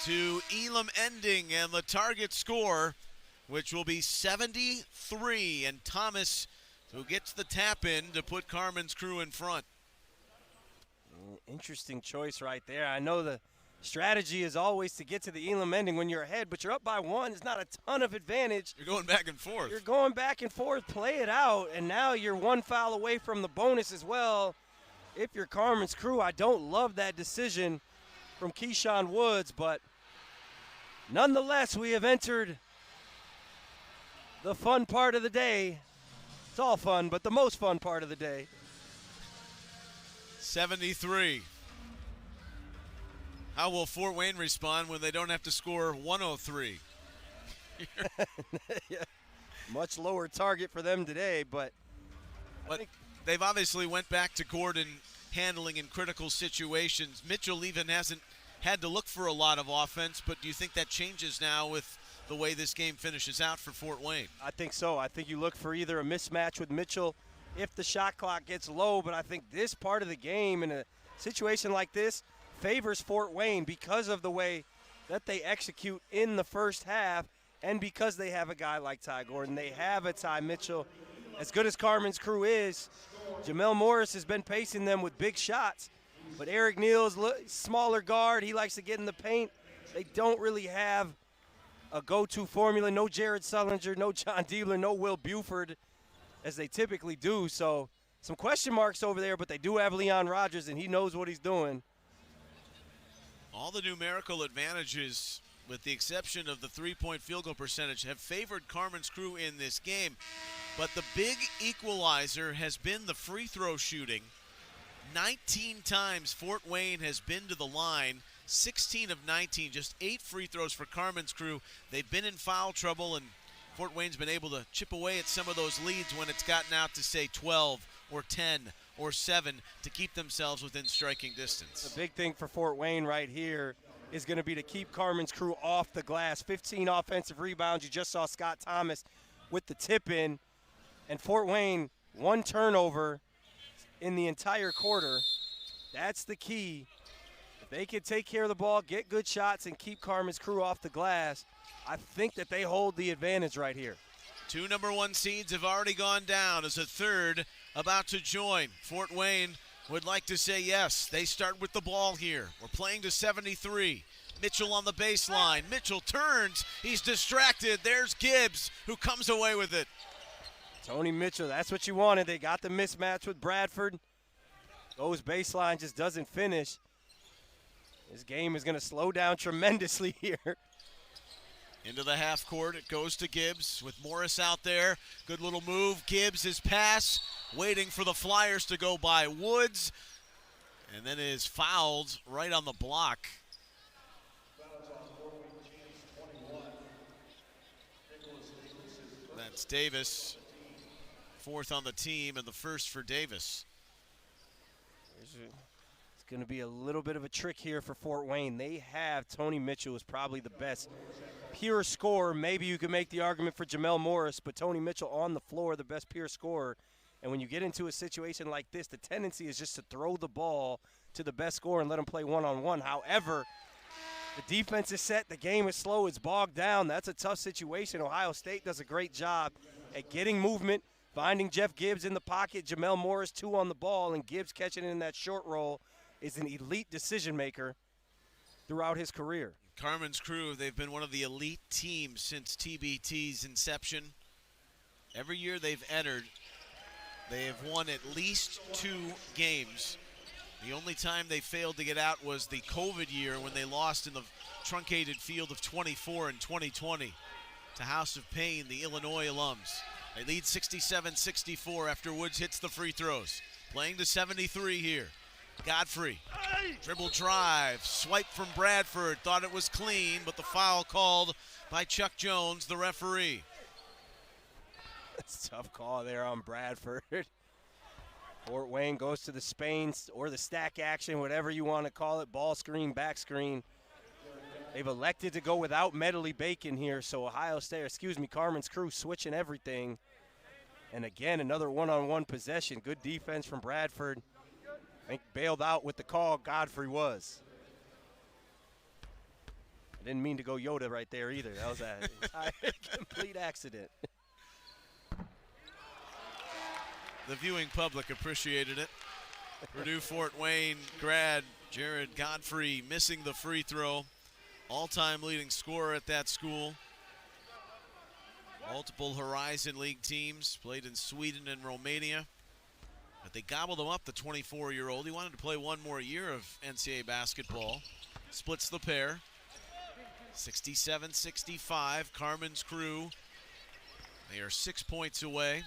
to Elam ending and the target score, which will be 73. And Thomas, who gets the tap in to put Carmen's crew in front. Interesting choice right there. I know the strategy is always to get to the Elam ending when you're ahead, but you're up by 1. It's not a ton of advantage. You're going back and forth. You're going back and forth, play it out, and now you're 1 foul away from the bonus as well. If you're Carmen's crew, I don't love that decision from Keyshawn Woods, but nonetheless, we have entered the fun part of the day. It's all fun, but the most fun part of the day. 73. How will Fort Wayne respond when they don't have to score 103? Yeah. Much lower target for them today, but they've obviously went back to Gordon handling in critical situations. Mitchell even hasn't had to look for a lot of offense, but do you think that changes now with the way this game finishes out for Fort Wayne? I think so. I think you look for either a mismatch with Mitchell if the shot clock gets low, but I think this part of the game in a situation like this favors Fort Wayne because of the way that they execute in the first half and because they have a guy like Ty Gordon. They have a Ty Mitchell. As good as Carmen's crew is, Jamel Morris has been pacing them with big shots, but Eric Neal's smaller guard. He likes to get in the paint. They don't really have a go-to formula. No Jared Sullinger, no John Diebler, no Will Buford, as they typically do. So some question marks over there, but they do have Leon Rogers, and he knows what he's doing. All the numerical advantages, with the exception of the three-point field goal percentage, have favored Carmen's crew in this game. But the big equalizer has been the free throw shooting. 19 times Fort Wayne has been to the line, 16 of 19, just 8 free throws for Carmen's crew. They've been in foul trouble, and Fort Wayne's been able to chip away at some of those leads when it's gotten out to, say, 12 or 10 or 7 to keep themselves within striking distance. The big thing for Fort Wayne right here is going to be to keep Carmen's crew off the glass. 15 offensive rebounds. You just saw Scott Thomas with the tip-in. And Fort Wayne, 1 turnover in the entire quarter. That's the key. If they can take care of the ball, get good shots, and keep Carmen's crew off the glass, I think that they hold the advantage right here. 2 number 1 seeds have already gone down as a third about to join. Fort Wayne would like to say yes. They start with the ball here. We're playing to 73. Mitchell on the baseline. Mitchell turns. He's distracted. There's Gibbs, who comes away with it. Tony Mitchell, that's what you wanted. They got the mismatch with Bradford. Goes baseline, just doesn't finish. This game is going to slow down tremendously here. Into the half court, it goes to Gibbs with Morris out there. Good little move. Gibbs, his pass, waiting for the Flyers to go by Woods. And then is fouled right on the block. That's Davis. 4th on the team and the 1st for Davis. It's going to be a little bit of a trick here for Fort Wayne. They have Tony Mitchell, who's probably the best pure scorer. Maybe you could make the argument for Jamel Morris, but Tony Mitchell on the floor, the best pure scorer. And when you get into a situation like this, the tendency is just to throw the ball to the best scorer and let him play one-on-one. However, the defense is set. The game is slow. It's bogged down. That's a tough situation. Ohio State does a great job at getting movement, finding Jeff Gibbs in the pocket, Jamel Morris 2 on the ball, and Gibbs catching it in that short roll is an elite decision maker throughout his career. Carmen's crew, they've been one of the elite teams since TBT's inception. Every year they've entered, they have won at least 2 games. The only time they failed to get out was the COVID year when they lost in the truncated field of 24 in 2020 to House of Pain, the Illinois alums. They lead 67-64 after Woods hits the free throws. Playing to 73 here. Godfrey, dribble drive, swipe from Bradford, thought it was clean, but the foul called by Chuck Jones, the referee. That's a tough call there on Bradford. Fort Wayne goes to the Spain or the stack action, whatever you want to call it, ball screen, back screen. They've elected to go without Medley Bacon here, so Carmen's crew switching everything. And again, another one-on-one possession. Good defense from Bradford. I think bailed out with the call, Godfrey was. I didn't mean to go Yoda right there either. That was a complete accident. The viewing public appreciated it. Purdue Fort Wayne grad Jared Godfrey missing the free throw. All-time leading scorer at that school. Multiple Horizon League teams, played in Sweden and Romania. But they gobbled him up, the 24-year-old. He wanted to play one more year of NCAA basketball. Splits the pair. 67-65, Carmen's crew. They are 6 points away.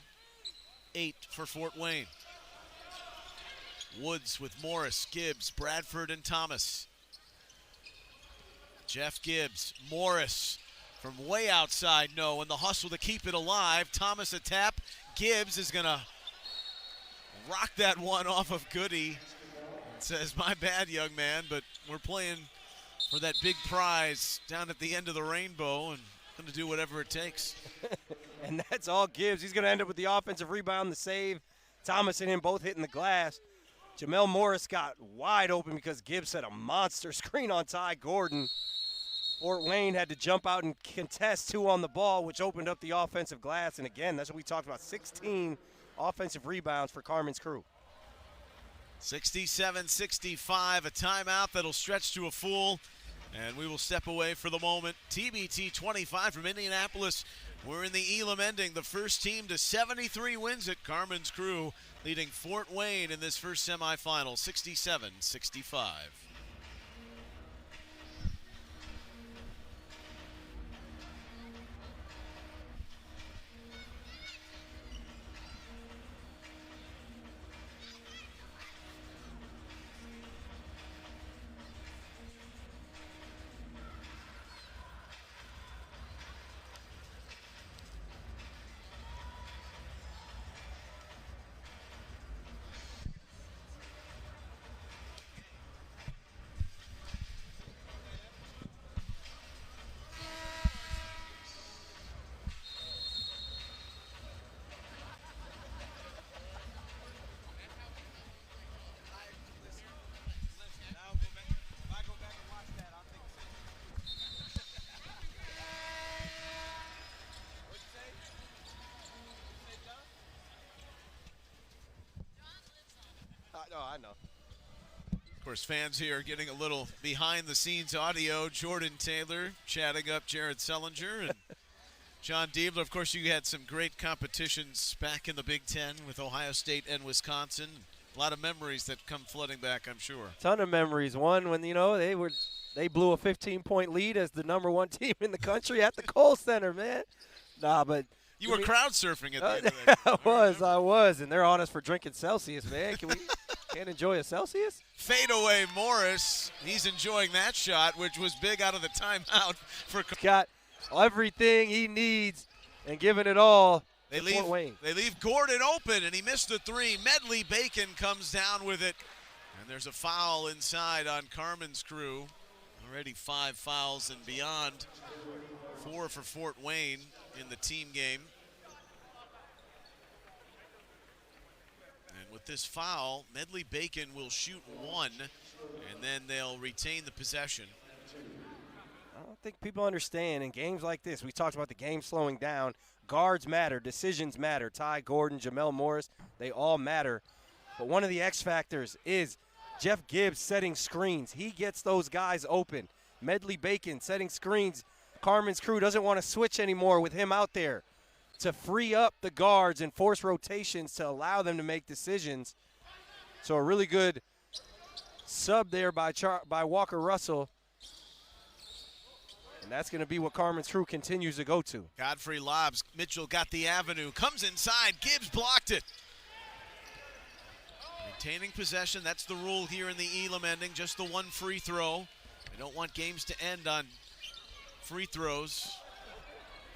8 for Fort Wayne. Woods with Morris, Gibbs, Bradford, and Thomas. Jeff Gibbs, Morris from way outside, no, and the hustle to keep it alive. Thomas a tap. Gibbs is gonna rock that one off of Goody. It says, my bad, young man, but we're playing for that big prize down at the end of the rainbow and gonna do whatever it takes. And that's all Gibbs. He's gonna end up with the offensive rebound, the save. Thomas and him both hitting the glass. Jamel Morris got wide open because Gibbs had a monster screen on Ty Gordon. Fort Wayne had to jump out and contest 2 on the ball, which opened up the offensive glass. And again, that's what we talked about, 16 offensive rebounds for Carmen's crew. 67-65, a timeout that'll stretch to a full, and we will step away for the moment. TBT 25 from Indianapolis. We're in the Elam ending, the first team to 73 wins at Carmen's crew, leading Fort Wayne in this first semifinal, 67-65. No, I know. Of course, fans here are getting a little behind-the-scenes audio. Jordan Taylor chatting up Jared Sellinger and John Diebler. Of course, you had some great competitions back in the Big Ten with Ohio State and Wisconsin. A lot of memories that come flooding back, I'm sure. Ton of memories. One when they blew a 15-point lead as the #1 team in the country at the Kohl Center, man. Nah, but you were crowd surfing at the end of that. I was, and they're on us for drinking Celsius, man. Can't enjoy a Celsius? Fadeaway Morris, he's enjoying that shot, which was big out of the timeout for. Got everything he needs and giving it all. They Fort Wayne. leave Gordon open, and he missed the 3. Medley Bacon comes down with it, and there's a foul inside on Carmen's crew. Already 5 fouls and beyond. 4 for Fort Wayne in the team game. And with this foul, Medley Bacon will shoot 1, and then they'll retain the possession. I don't think people understand in games like this. We talked about the game slowing down. Guards matter. Decisions matter. Ty Gordon, Jamel Morris, they all matter. But one of the X factors is Jeff Gibbs setting screens. He gets those guys open. Medley Bacon setting screens. Carmen's crew doesn't want to switch anymore with him out there to free up the guards and force rotations to allow them to make decisions. So a really good sub there by Walker Russell. And that's going to be what Carmen's crew continues to go to. Godfrey lobs. Mitchell got the avenue. Comes inside. Gibbs blocked it. Retaining possession. That's the rule here in the Elam ending. Just the 1 free throw. They don't want games to end on free throws.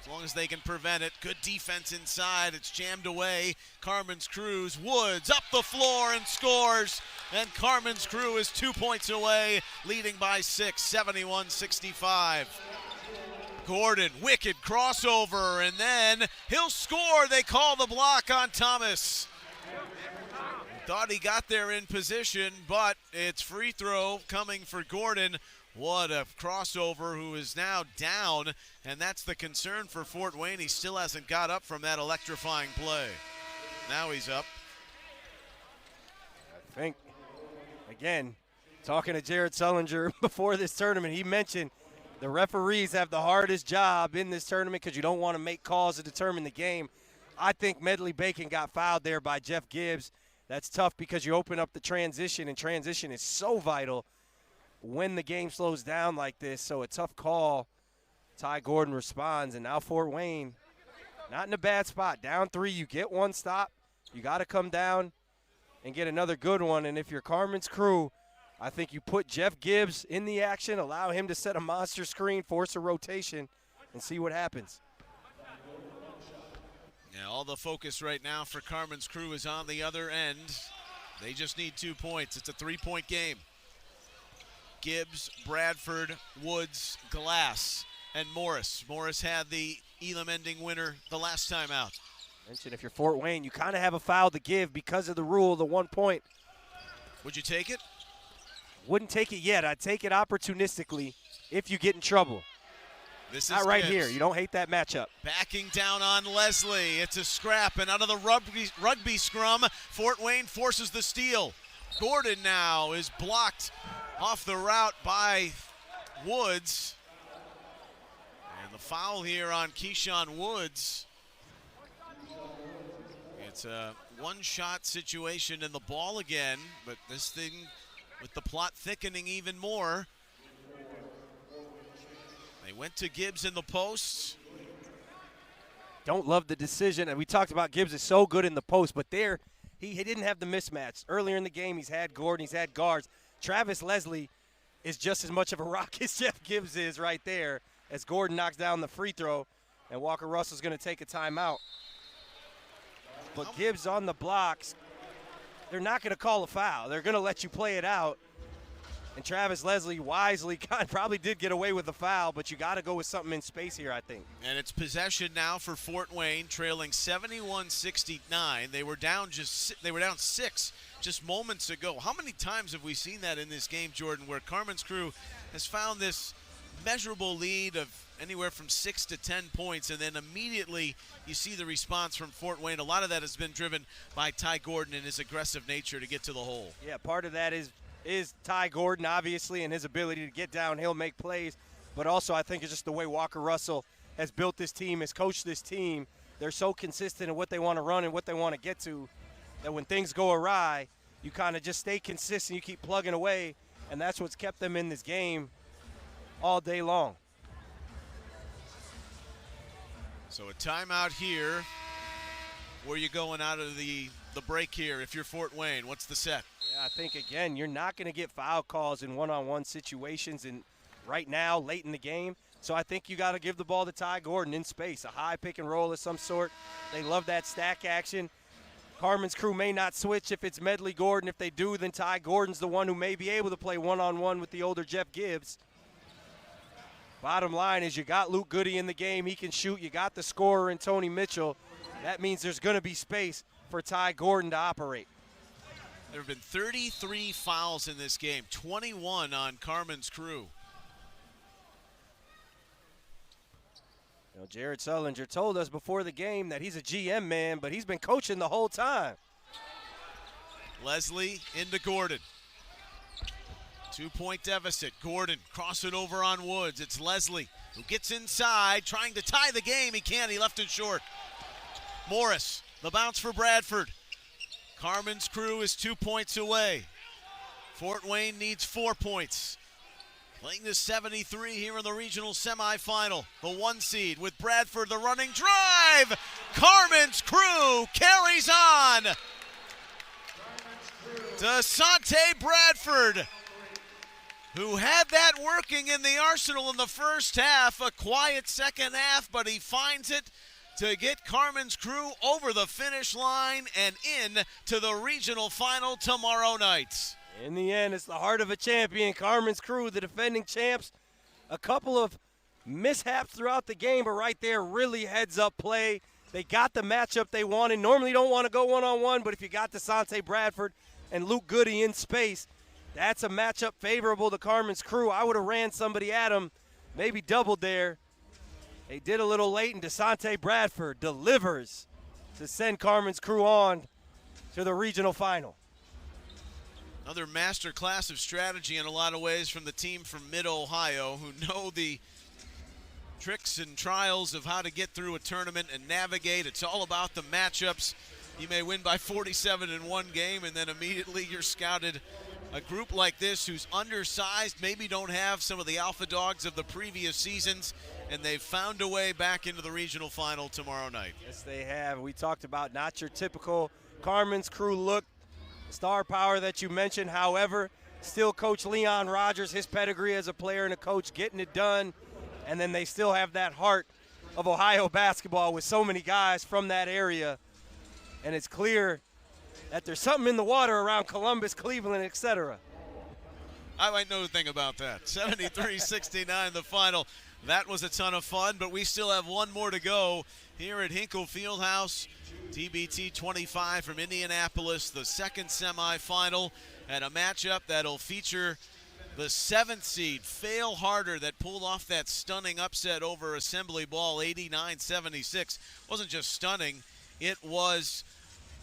As long as they can prevent it. Good defense inside. It's jammed away. Carmen's crew's Woods up the floor and scores. And Carmen's crew is 2 points away, leading by 6, 71-65. Gordon, wicked crossover, and then he'll score. They call the block on Thomas. Thought he got there in position, but it's free throw coming for Gordon. What a crossover, who is now down, and that's the concern for Fort Wayne. He still hasn't got up from that electrifying play. Now he's up. I think, again, Talking to Jared Sullinger before this tournament, he mentioned the referees have the hardest job in this tournament because you don't want to make calls to determine the game. I think Medley Bacon got fouled there by Jeff Gibbs. That's tough because you open up the transition, and transition is so vital when the game slows down like this. So a tough call. Ty Gordon responds, and now Fort Wayne not in a bad spot. Down 3, you get one stop. You got to come down and get another good one. And if you're Carmen's crew, I think you put Jeff Gibbs in the action, allow him to set a monster screen, force a rotation, and see what happens. Yeah, all the focus right now for Carmen's crew is on the other end. They just need 2 points. It's a 3-point game. Gibbs, Bradford, Woods, Glass, and Morris. Morris had the Elam ending winner the last time out. Mentioned if you're Fort Wayne, you kind of have a foul to give because of the rule, the 1 point. Would you take it? Wouldn't take it yet. I'd take it opportunistically if you get in trouble. This is not right Gibbs. Here. You don't hate that matchup. Backing down on Leslie. It's a scrap, and out of the rugby scrum, Fort Wayne forces the steal. Gordon now is blocked off the route by Woods. And the foul here on Keyshawn Woods. It's a one-shot situation in the ball again, but this thing with the plot thickening even more. They went to Gibbs in the post. Don't love the decision. And we talked about Gibbs is so good in the post, but there he didn't have the mismatch. Earlier in the game, he's had Gordon, he's had guards. Travis Leslie is just as much of a rock as Jeff Gibbs is right there as Gordon knocks down the free throw, and Walker Russell's going to take a timeout. But Gibbs on the blocks, they're not going to call a foul. They're going to let you play it out. And Travis Leslie wisely probably did get away with the foul, but you got to go with something in space here, I think. And it's possession now for Fort Wayne, trailing 71-69. They were down 6 just moments ago. How many times have we seen that in this game, Jordan, where Carmen's crew has found this measurable lead of anywhere from 6 to 10 points, and then immediately you see the response from Fort Wayne. A lot of that has been driven by Ty Gordon and his aggressive nature to get to the hole. Yeah, part of that is Ty Gordon, obviously, and his ability to get downhill, make plays. But also I think it's just the way Walker Russell has built this team, has coached this team. They're so consistent in what they want to run and what they want to get to that when things go awry, you kind of just stay consistent. You keep plugging away, and that's what's kept them in this game all day long. So a timeout here. Where are you going out of the break here if you're Fort Wayne? What's the set? Yeah, I think, again, you're not going to get foul calls in one-on-one situations right now, late in the game. So I think you got to give the ball to Ty Gordon in space, a high pick and roll of some sort. They love that stack action. Carmen's crew may not switch if it's Medley Gordon. If they do, then Ty Gordon's the one who may be able to play one-on-one with the older Jeff Gibbs. Bottom line is you got Luke Goody in the game. He can shoot. You got the scorer in Tony Mitchell. That means there's going to be space for Ty Gordon to operate. There have been 33 fouls in this game, 21 on Carmen's crew. You know, Jared Sullinger told us before the game that he's a GM man, but he's been coaching the whole time. Leslie into Gordon. 2-point deficit. Gordon cross it over on Woods. It's Leslie who gets inside, trying to tie the game. He can't. He left it short. Morris, the bounce for Bradford. Carmen's crew is 2 points away. Fort Wayne needs 4 points. Playing the 73 here in the regional semifinal. The 1 seed with Bradford, the running drive. Carmen's crew carries on. DeSante Bradford, who had that working in the arsenal in the first half, a quiet second half, but he finds it to get Carmen's crew over the finish line and in to the regional final tomorrow night. In the end, it's the heart of a champion. Carmen's crew, the defending champs. A couple of mishaps throughout the game, but right there, really heads-up play. They got the matchup they wanted. Normally don't want to go one-on-one, but if you got DeSante Bradford and Luke Goody in space, that's a matchup favorable to Carmen's crew. I would have ran somebody at him, maybe doubled there. They did a little late, and DeSante Bradford delivers to send Carmen's crew on to the regional final. Another master class of strategy in a lot of ways from the team from Mid-Ohio, who know the tricks and trials of how to get through a tournament and navigate. It's all about the matchups. You may win by 47 in one game, and then immediately you're scouted. A group like this who's undersized, maybe don't have some of the alpha dogs of the previous seasons, and they've found a way back into the regional final tomorrow night. Yes, they have. We talked about not your typical Carmen's crew look, star power that you mentioned. However, still Coach Leon Rogers, his pedigree as a player and a coach, getting it done. And then they still have that heart of Ohio basketball with so many guys from that area. And it's clear that there's something in the water around Columbus, Cleveland, etc. I might know a thing about that. 73-69 the final. That was a ton of fun, but we still have one more to go here at Hinkle Fieldhouse. TBT 25 from Indianapolis, the second semifinal, and a matchup that'll feature the 7th seed, Fail Harder, that pulled off that stunning upset over Assembly Ball, 89-76. Wasn't just stunning, it was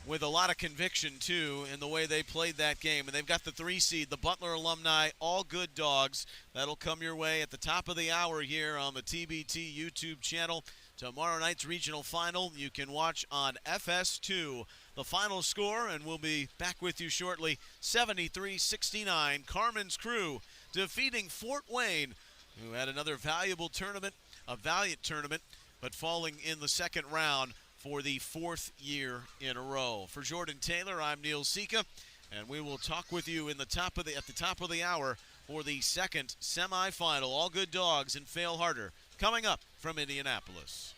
with a lot of conviction, too, in the way they played that game. And they've got the 3 seed, the Butler Alumni, all good dogs. That'll come your way at the top of the hour here on the TBT YouTube channel. Tomorrow night's regional final you can watch on FS2. The final score, and we'll be back with you shortly, 73-69. Carmen's crew defeating Fort Wayne, who had another valuable tournament, a valiant tournament, but falling in the second round for the 4th year in a row. For Jordan Taylor, I'm Neil Sika, and we will talk with you at the top of the hour for the second semifinal. All good dogs and Fail Harder coming up from Indianapolis.